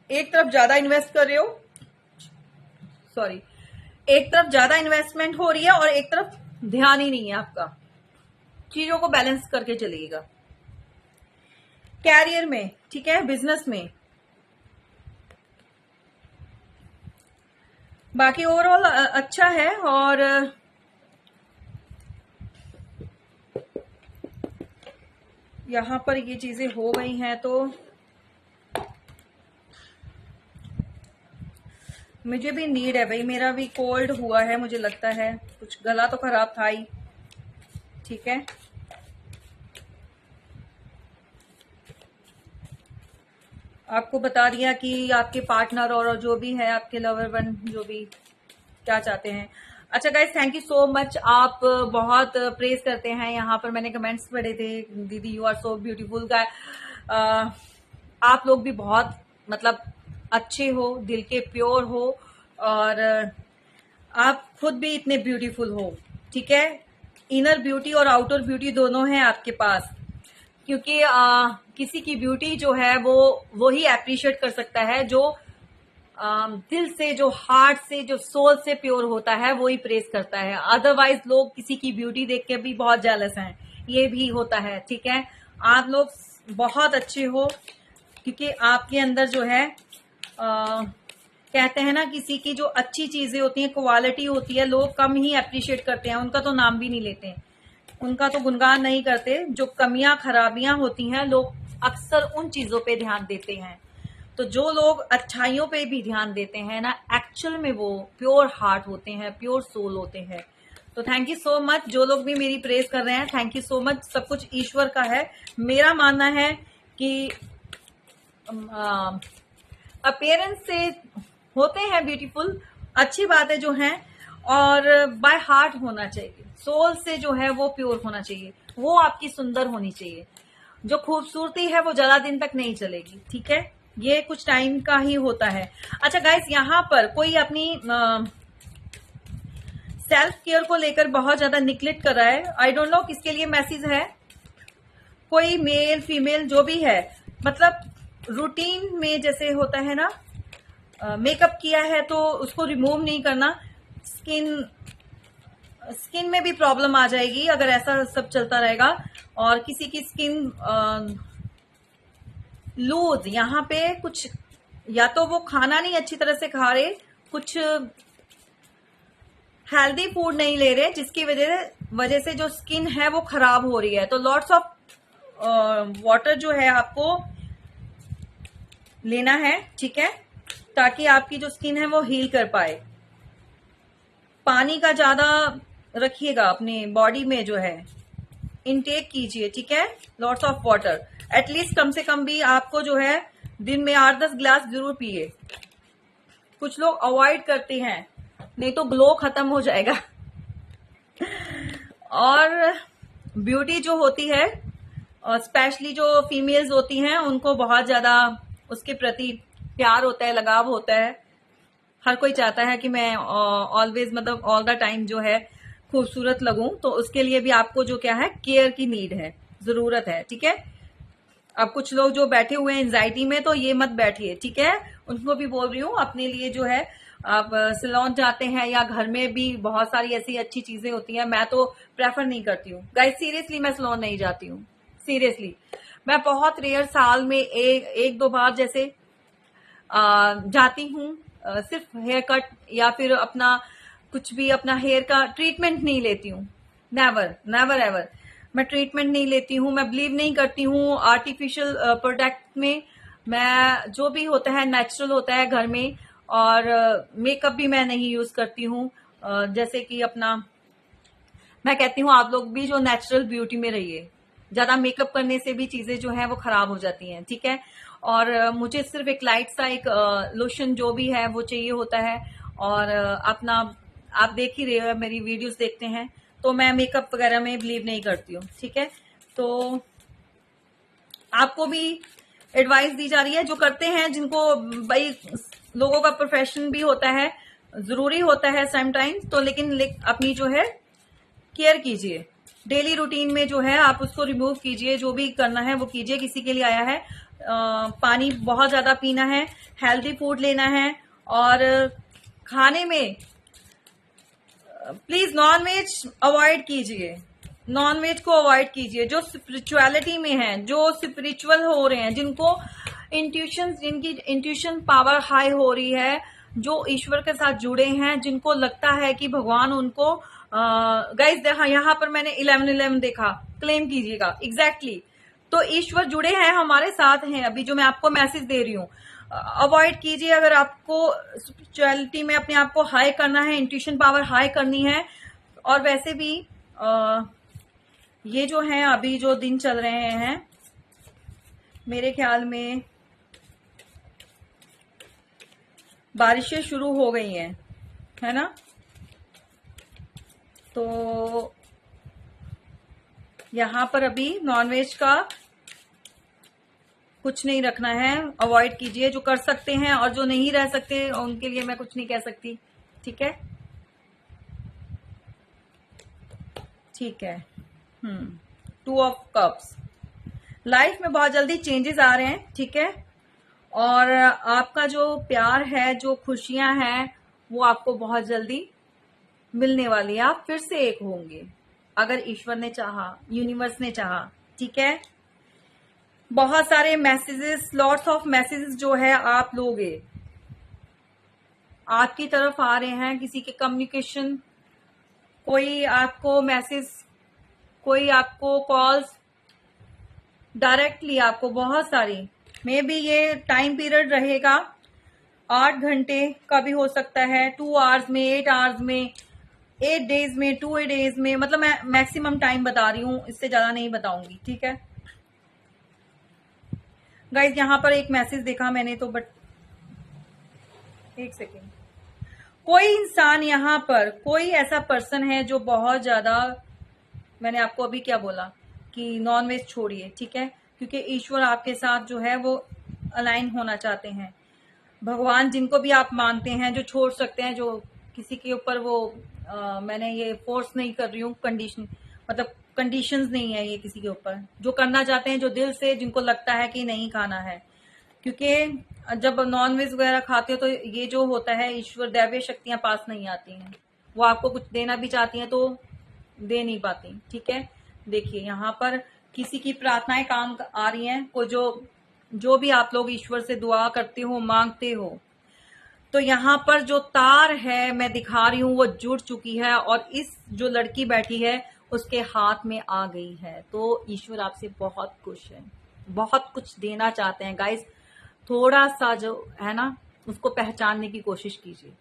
एक तरफ ज्यादा इन्वेस्ट कर रहे हो, सॉरी, एक तरफ ज्यादा इन्वेस्टमेंट हो रही है और एक तरफ ध्यान ही नहीं है आपका। चीजों को बैलेंस करके चलिएगा कैरियर में, ठीक है, बिजनेस में। बाकी ओवरऑल अच्छा है। और यहां पर ये चीजें हो गई हैं तो मुझे भी नीड है भाई, मेरा भी कोल्ड हुआ है, मुझे लगता है कुछ गला तो खराब था ही, ठीक है। आपको बता दिया कि आपके पार्टनर और जो भी है आपके लवर वन जो भी क्या चाहते हैं। अच्छा guys, thank you so much. आप बहुत प्रेज करते हैं, यहाँ पर मैंने कमेंट्स पढ़े थे, दीदी यू आर सो ब्यूटीफुल का। आप लोग भी बहुत मतलब अच्छे हो, दिल के प्योर हो, और आप खुद भी इतने ब्यूटीफुल हो, ठीक है। इनर ब्यूटी और आउटर ब्यूटी दोनों है आपके पास, क्योंकि किसी की ब्यूटी जो है वो ही अप्रिशिएट कर सकता है जो दिल से, जो हार्ट से, जो सोल से प्योर होता है, वो ही प्रेस करता है। अदरवाइज लोग किसी की ब्यूटी देख के भी बहुत जेलस हैं, ये भी होता है, ठीक है। आप लोग बहुत अच्छे हो, क्योंकि आपके अंदर जो है कहते हैं ना, किसी की जो अच्छी चीजें होती हैं, क्वालिटी होती है, लोग कम ही अप्रिशिएट करते हैं, उनका तो नाम भी नहीं लेते हैं, उनका तो गुणगान नहीं करते। जो कमियां खराबियां होती हैं, लोग अक्सर उन चीजों पे ध्यान देते हैं। तो जो लोग अच्छाइयों पे भी ध्यान देते हैं ना, एक्चुअल में वो प्योर हार्ट होते हैं, प्योर सोल होते हैं। तो थैंक यू सो मच, जो लोग भी मेरी प्रेज कर रहे हैं, थैंक यू सो मच। सब कुछ ईश्वर का है। मेरा मानना है कि अपीयरेंस से होते हैं ब्यूटीफुल, अच्छी बातें जो हैं, और बाय हार्ट होना चाहिए, सोल से जो है वो प्योर होना चाहिए, वो आपकी सुंदर होनी चाहिए। जो खूबसूरती है वो ज्यादा दिन तक नहीं चलेगी, ठीक है, ये कुछ टाइम का ही होता है। अच्छा गाइस, यहाँ पर कोई अपनी सेल्फ केयर को लेकर बहुत ज्यादा निग्लेक्ट कर रहा है। आई डोंट नो किसके लिए मैसेज है। कोई मेल फीमेल जो भी है, मतलब रूटीन में जैसे होता है ना, मेकअप किया है तो उसको रिमूव नहीं करना, स्किन में भी प्रॉब्लम आ जाएगी अगर ऐसा सब चलता रहेगा। और किसी की स्किन लूज, यहाँ पे कुछ या तो वो खाना नहीं अच्छी तरह से खा रहे, कुछ हेल्दी फूड नहीं ले रहे, जिसकी वजह से जो स्किन है वो खराब हो रही है। तो लॉट्स ऑफ वाटर जो है आपको लेना है, ठीक है, ताकि आपकी जो स्किन है वो हील कर पाए। पानी का ज्यादा रखिएगा अपने बॉडी में, जो है इनटेक कीजिए, ठीक है, लॉट्स ऑफ वाटर। एटलीस्ट कम से कम भी आपको जो है दिन में 8-10 गिलास जरूर पिए। कुछ लोग अवॉइड करते हैं, नहीं तो ग्लो खत्म हो जाएगा। और ब्यूटी जो होती है, स्पेशली जो फीमेल्स होती हैं, उनको बहुत ज्यादा उसके प्रति प्यार होता है, लगाव होता है। हर कोई चाहता है कि मैं ऑलवेज मतलब ऑल द टाइम जो है खूबसूरत लगूं। तो उसके लिए भी आपको जो क्या है, केयर की नीड है, जरूरत है, ठीक है। अब कुछ लोग जो बैठे हुए हैं एंजाइटी में, तो ये मत बैठिए, ठीक है। उनको भी बोल रही हूँ, अपने लिए जो है आप सैलून जाते हैं या घर में भी बहुत सारी ऐसी अच्छी चीजें होती हैं। मैं तो प्रेफर नहीं करती हूँ गाइस, सीरियसली मैं सैलून नहीं जाती हूँ, सीरियसली। मैं बहुत रेयर साल में एक दो बार जैसे जाती हूँ, सिर्फ हेयर कट या फिर अपना कुछ भी अपना हेयर का ट्रीटमेंट नहीं लेती हूँ। नेवर नेवर एवर मैं ट्रीटमेंट नहीं लेती हूँ। मैं बिलीव नहीं करती हूँ आर्टिफिशियल प्रोडक्ट में। मैं जो भी होता है नेचुरल होता है घर में। और मेकअप भी मैं नहीं यूज करती हूँ। जैसे कि अपना मैं कहती हूँ आप लोग भी जो नेचुरल ब्यूटी में रहिए। ज्यादा मेकअप करने से भी चीजें जो है वो खराब हो जाती हैं, ठीक है। और मुझे सिर्फ एक लाइट सा एक लोशन जो भी है वो चाहिए होता है। और अपना आप देख ही रहे हो, मेरी वीडियोस देखते हैं, तो मैं मेकअप वगैरह में बिलीव नहीं करती हूँ, ठीक है। तो आपको भी एडवाइस दी जा रही है, जो करते हैं, जिनको भाई लोगों का प्रोफेशन भी होता है, जरूरी होता है समटाइम्स, तो लेकिन अपनी जो है केयर कीजिए। डेली रूटीन में जो है आप उसको रिमूव कीजिए, जो भी करना है वो कीजिए। किसी के लिए आया है, पानी बहुत ज्यादा पीना है, हेल्दी फूड लेना है। और खाने में प्लीज नॉन वेज अवॉइड कीजिए, नॉन वेज को अवॉइड कीजिए। जो स्पिरिचुअलिटी में है, जो स्पिरिचुअल हो रहे हैं, जिनको इंट्यूशन, जिनकी इंट्यूशन पावर हाई हो रही है, जो ईश्वर के साथ जुड़े हैं, जिनको लगता है कि भगवान उनको गाइस यहाँ पर मैंने 11-11 देखा, क्लेम कीजिएगा एग्जैक्टली। तो ईश्वर जुड़े हैं, हमारे साथ हैं अभी, जो मैं आपको मैसेज दे रही हूँ। अवॉइड कीजिए। अगर आपको स्पिरिचुअलिटी में अपने आप को हाई करना है, इंट्यूशन पावर हाई करनी है। और वैसे भी ये जो है अभी जो दिन चल रहे हैं, मेरे ख्याल में बारिशें शुरू हो गई हैं, है ना। तो यहां पर अभी नॉनवेज का कुछ नहीं रखना है, अवॉइड कीजिए। जो कर सकते हैं और जो नहीं रह सकते उनके लिए मैं कुछ नहीं कह सकती, ठीक है, ठीक है। 2 ऑफ कप्स, लाइफ में बहुत जल्दी चेंजेस आ रहे हैं, ठीक है। और आपका जो प्यार है, जो खुशियां हैं, वो आपको बहुत जल्दी मिलने वाली है। आप फिर से एक होंगे, अगर ईश्वर ने चाहा, यूनिवर्स ने चाहा, ठीक है। बहुत सारे मैसेजेस, लॉट्स ऑफ मैसेजेस जो है आप लोगे आपकी तरफ आ रहे हैं। किसी के कम्युनिकेशन, कोई आपको मैसेज, कोई आपको कॉल्स, डायरेक्टली आपको बहुत सारी। मे बी ये टाइम पीरियड रहेगा 8 घंटे का भी हो सकता है, 2 आवर्स में, 8 आवर्स में, 8 डेज में, 2 डेज में। मतलब मैं मैक्सिमम टाइम बता रही हूँ, इससे ज्यादा नहीं बताऊंगी, ठीक है गाइज। यहाँ पर एक मैसेज देखा मैंने, तो बट एक सेकेंड, कोई इंसान यहाँ पर, कोई ऐसा पर्सन है जो बहुत ज्यादा, मैंने आपको अभी क्या बोला कि नॉनवेज छोड़िए, ठीक है, क्योंकि ईश्वर आपके साथ जो है वो अलाइन होना चाहते हैं। भगवान जिनको भी आप मानते हैं, जो छोड़ सकते हैं, जो किसी के ऊपर वो मैंने ये फोर्स नहीं कर रही हूँ, कंडीशन मतलब कंडीशंस नहीं है ये किसी के ऊपर। जो करना चाहते हैं, जो दिल से, जिनको लगता है कि नहीं खाना है, क्योंकि जब नॉनवेज वगैरह खाते हो तो ये जो होता है, ईश्वर दैवीय शक्तियां पास नहीं आती हैं। वो आपको कुछ देना भी चाहती हैं तो दे नहीं पाती, ठीक है। देखिए यहाँ पर किसी की प्रार्थनाएं काम आ रही हैं, को जो भी आप लोग ईश्वर से दुआ करते हो, मांगते हो, तो यहाँ पर जो तार है मैं दिखा रही हूँ वो जुड़ चुकी है और इस जो लड़की बैठी है उसके हाथ में आ गई है। तो ईश्वर आपसे बहुत खुश है, बहुत कुछ देना चाहते हैं गाइस। थोड़ा सा जो है ना उसको पहचानने की कोशिश कीजिए।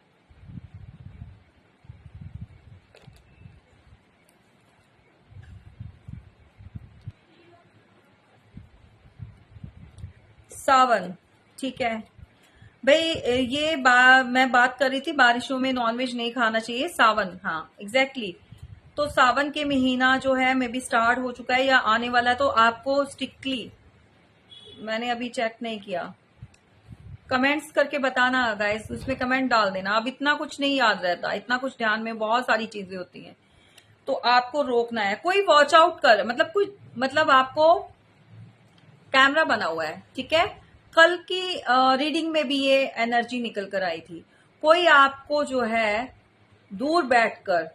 सावन, ठीक है भाई। मैं बात कर रही थी बारिशों में नॉनवेज नहीं खाना चाहिए, सावन, हाँ एग्जैक्टली। तो सावन के महीना जो है मे बी स्टार्ट हो चुका है या आने वाला है, तो आपको स्ट्रिक्टली, मैंने अभी चेक नहीं किया, कमेंट्स करके बताना गाइस, उसमें कमेंट डाल देना। अब इतना कुछ नहीं याद रहता, इतना कुछ ध्यान में बहुत सारी चीजें होती हैं, तो आपको रोकना है। कोई वॉच आउट कर, मतलब कोई, मतलब आपको कैमरा बना हुआ है, ठीक है। कल की रीडिंग में भी ये एनर्जी निकल कर आई थी। कोई आपको जो है दूर बैठकर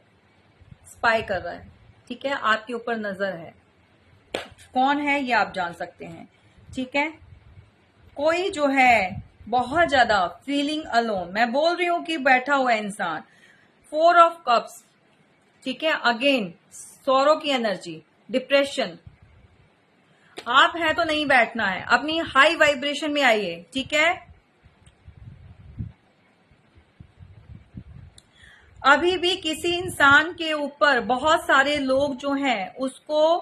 स्पाई कर रहा है, ठीक है, आपके ऊपर नजर है। कौन है ये आप जान सकते हैं, ठीक है। कोई जो है बहुत ज्यादा फीलिंग अलोन, मैं बोल रही हूं कि बैठा हुआ इंसान। 4 ऑफ कप्स, ठीक है, अगेन सौरों की एनर्जी, डिप्रेशन। आप हैं तो नहीं बैठना है, अपनी हाई वाइब्रेशन में आइए, ठीक है। अभी भी किसी इंसान के ऊपर बहुत सारे लोग जो हैं उसको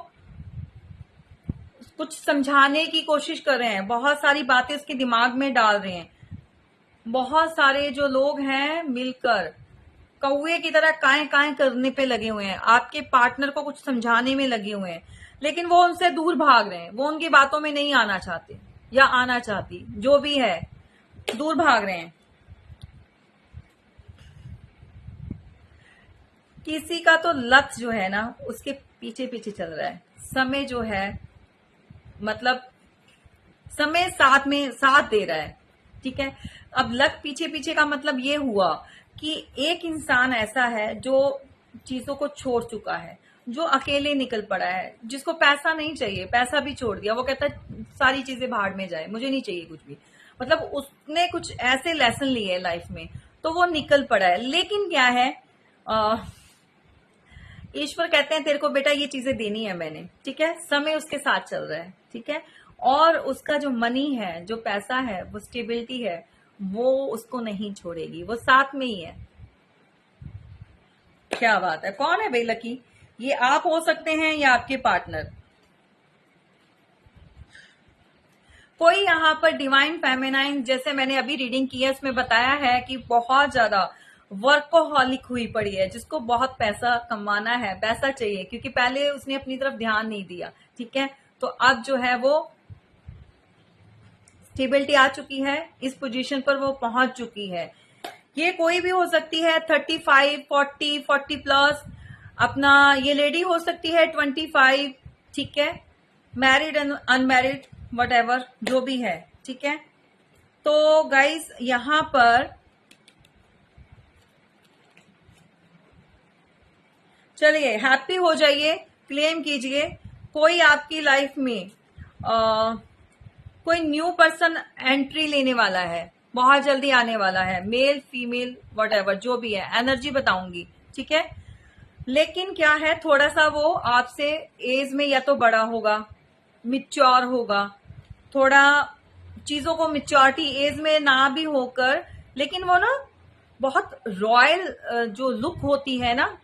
कुछ समझाने की कोशिश कर रहे हैं, बहुत सारी बातें उसके दिमाग में डाल रहे हैं। बहुत सारे जो लोग हैं मिलकर कौवे की तरह काएं काएं करने पे लगे हुए हैं, आपके पार्टनर को कुछ समझाने में लगे हुए हैं, लेकिन वो उनसे दूर भाग रहे हैं, वो उनकी बातों में नहीं आना चाहते या आना चाहती, जो भी है दूर भाग रहे हैं। किसी का तो लक्ष्य जो है ना उसके पीछे पीछे चल रहा है। समय जो है, मतलब समय साथ में साथ दे रहा है, ठीक है। अब लक पीछे पीछे का मतलब ये हुआ कि एक इंसान ऐसा है जो चीजों को छोड़ चुका है, जो अकेले निकल पड़ा है, जिसको पैसा नहीं चाहिए, पैसा भी छोड़ दिया। वो कहता है सारी चीजें भाड़ में जाए, मुझे नहीं चाहिए कुछ भी। मतलब उसने कुछ ऐसे लेसन लिए लाइफ में, तो वो निकल पड़ा है। लेकिन क्या है, ईश्वर कहते हैं तेरे को बेटा ये चीजें देनी है मैंने, ठीक है। समय उसके साथ चल रहा है, ठीक है। और उसका जो मनी है, जो पैसा है, वो स्टेबिलिटी है, वो उसको नहीं छोड़ेगी, वो साथ में ही है। क्या बात है। कौन है भाई लकी? ये आप हो सकते हैं या आपके पार्टनर। कोई यहाँ पर डिवाइन फेमिनाइन, जैसे मैंने अभी रीडिंग की है उसमें बताया है कि बहुत ज्यादा वर्कोहॉलिक हुई पड़ी है, जिसको बहुत पैसा कमाना है, पैसा चाहिए, क्योंकि पहले उसने अपनी तरफ ध्यान नहीं दिया, ठीक है। तो अब जो है वो स्टेबिलिटी आ चुकी है, इस पोजीशन पर वो पहुंच चुकी है। ये कोई भी हो सकती है, 35, 40, 40 प्लस। अपना ये लेडी हो सकती है 25, ठीक है, married and unmarried what ever जो भी है, ठीक है। तो गाइस यहां पर चलिए हैप्पी हो जाइए, क्लेम कीजिए। कोई आपकी लाइफ में कोई न्यू पर्सन एंट्री लेने वाला है, बहुत जल्दी आने वाला है, मेल फीमेल वट एवर जो भी है, एनर्जी बताऊंगी, ठीक है। लेकिन क्या है, थोड़ा सा वो आपसे एज में या तो बड़ा होगा, मिच्योर होगा, थोड़ा चीजों को मिच्योरिटी एज में ना भी होकर, लेकिन वो ना बहुत रॉयल जो लुक होती है ना,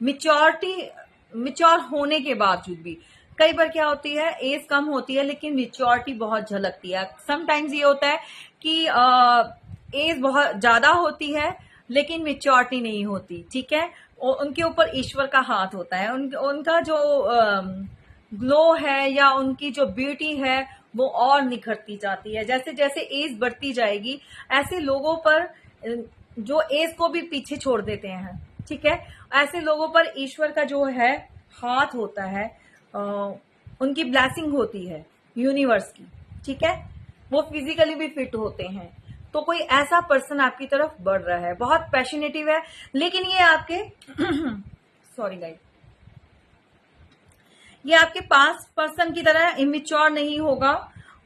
मिच्योर होने के बावजूद भी कई बार क्या होती है, एज कम होती है लेकिन मिच्योरिटी बहुत झलकती है। समटाइम्स ये होता है कि एज बहुत ज्यादा होती है लेकिन मिच्योरिटी नहीं होती, ठीक है। उनके ऊपर ईश्वर का हाथ होता है, उनका जो ग्लो है या उनकी जो ब्यूटी है वो और निखरती जाती है। जैसे जैसे एज बढ़ती जाएगी, ऐसे लोगों पर जो एज को भी पीछे छोड़ देते हैं, ठीक है, ऐसे लोगों पर ईश्वर का जो है हाथ होता है, उनकी ब्लेसिंग होती है यूनिवर्स की, ठीक है। वो फिजिकली भी फिट होते हैं। तो कोई ऐसा पर्सन आपकी तरफ बढ़ रहा है, बहुत पैशनेटिव है, लेकिन ये आपके सॉरी गाइस, ये आपके पास पर्सन की तरह इमेच्योर नहीं होगा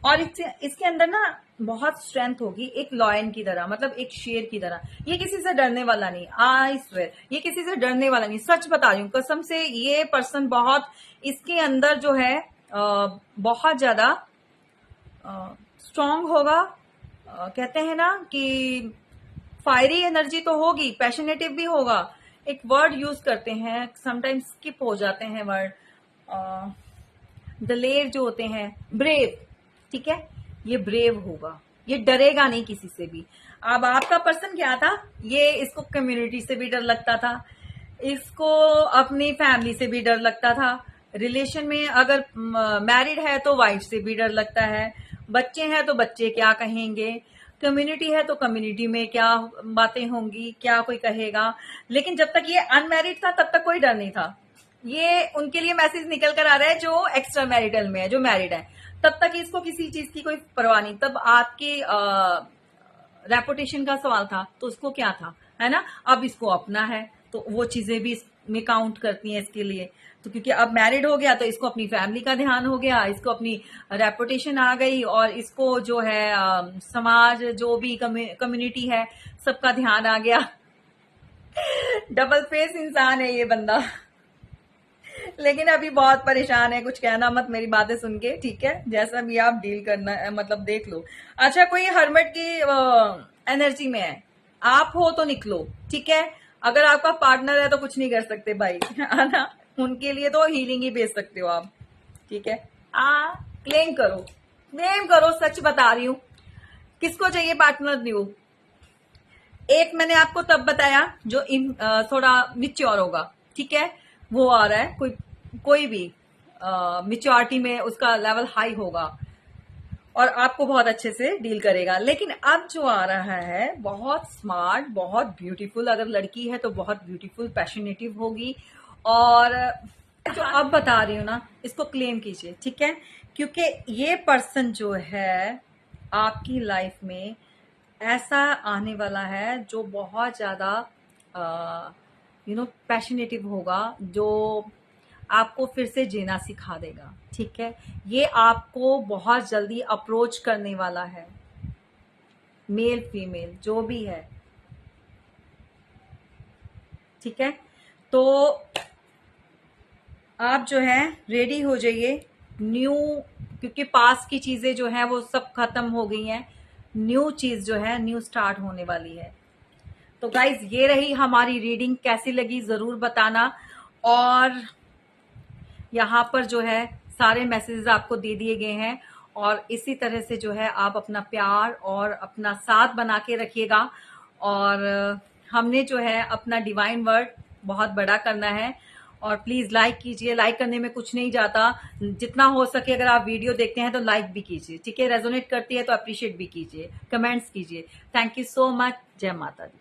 और इसके अंदर ना बहुत स्ट्रेंथ होगी, एक लॉयन की तरह, मतलब एक शेर की तरह। ये किसी से डरने वाला नहीं, आई स्वेयर, ये किसी से डरने वाला नहीं, सच बता रही हूँ कसम से। ये पर्सन बहुत, इसके अंदर जो है बहुत ज्यादा स्ट्रांग होगा। कहते हैं ना कि फायरी एनर्जी तो होगी, पैशनेटिव भी होगा। एक वर्ड यूज करते हैं, समटाइम्स स्किप हो जाते हैं वर्ड, दलेर जो होते हैं, ब्रेव, ठीक है। ये ब्रेव होगा, ये डरेगा नहीं किसी से भी। अब आपका पर्सन क्या था, ये इसको कम्युनिटी से भी डर लगता था, इसको अपनी फैमिली से भी डर लगता था, रिलेशन में अगर मैरिड है तो वाइफ से भी डर लगता है, बच्चे हैं तो बच्चे क्या कहेंगे, कम्युनिटी है तो कम्युनिटी में क्या बातें होंगी, क्या कोई कहेगा। लेकिन जब तक ये अनमैरिड था तब तक कोई डर नहीं था। ये उनके लिए मैसेज निकल कर आ रहा है जो एक्स्ट्रा मैरिटल में है, जो मैरिड है, तब तक इसको किसी चीज की कोई परवाह नहीं। तब आपकी रेपुटेशन का सवाल था तो उसको क्या था, है ना। अब इसको अपना है तो वो चीजें भी इसमें काउंट करती हैं इसके लिए। तो क्योंकि अब मैरिड हो गया तो इसको अपनी फैमिली का ध्यान हो गया, इसको अपनी रेपुटेशन आ गई, और इसको जो है समाज, जो भी कम्युनिटी है, सबका ध्यान आ गया। डबल फेस इंसान है ये बंदा। लेकिन अभी बहुत परेशान है, कुछ कहना मत मेरी बातें सुन के, ठीक है। जैसा भी आप डील करना है, मतलब देख लो। अच्छा, कोई हर्मिट की एनर्जी में है, आप हो तो निकलो, ठीक है। अगर आपका पार्टनर है तो कुछ नहीं कर सकते भाई, है ना। उनके लिए तो हीलिंग ही भेज सकते हो आप, ठीक है। क्लेम करो, क्लेम करो, सच बता रही हूं। किसको चाहिए पार्टनर न्यू? एक मैंने आपको तब बताया जो थोड़ा मिच्योर होगा, ठीक है। वो आ रहा है, कोई भी मिच्योरिटी में उसका लेवल हाई होगा और आपको बहुत अच्छे से डील करेगा। लेकिन अब जो आ रहा है बहुत स्मार्ट, बहुत ब्यूटीफुल, अगर लड़की है तो बहुत ब्यूटीफुल, पैशनेटिव होगी। और जो अब बता रही हूँ ना, इसको क्लेम कीजिए, ठीक है। क्योंकि ये पर्सन जो है आपकी लाइफ में ऐसा आने वाला है जो बहुत ज्यादा पैशनेटिव होगा, जो आपको फिर से जीना सिखा देगा, ठीक है। ये आपको बहुत जल्दी अप्रोच करने वाला है, मेल फीमेल जो भी है, ठीक है। तो आप जो है रेडी हो जाइए न्यू, क्योंकि पास की चीजें जो है वो सब खत्म हो गई हैं, न्यू चीज जो है न्यू स्टार्ट होने वाली है। तो गाइज ये रही हमारी रीडिंग, कैसी लगी जरूर बताना। और यहाँ पर जो है सारे मैसेजेस आपको दे दिए गए हैं, और इसी तरह से जो है आप अपना प्यार और अपना साथ बना के रखिएगा। और हमने जो है अपना डिवाइन वर्ड बहुत बड़ा करना है। और प्लीज लाइक कीजिए, लाइक करने में कुछ नहीं जाता, जितना हो सके अगर आप वीडियो देखते हैं तो लाइक भी कीजिए, ठीक है। रेजोनेट करती है तो अप्रिशिएट भी कीजिए, कमेंट्स कीजिए। Thank you so much. जय माता दी।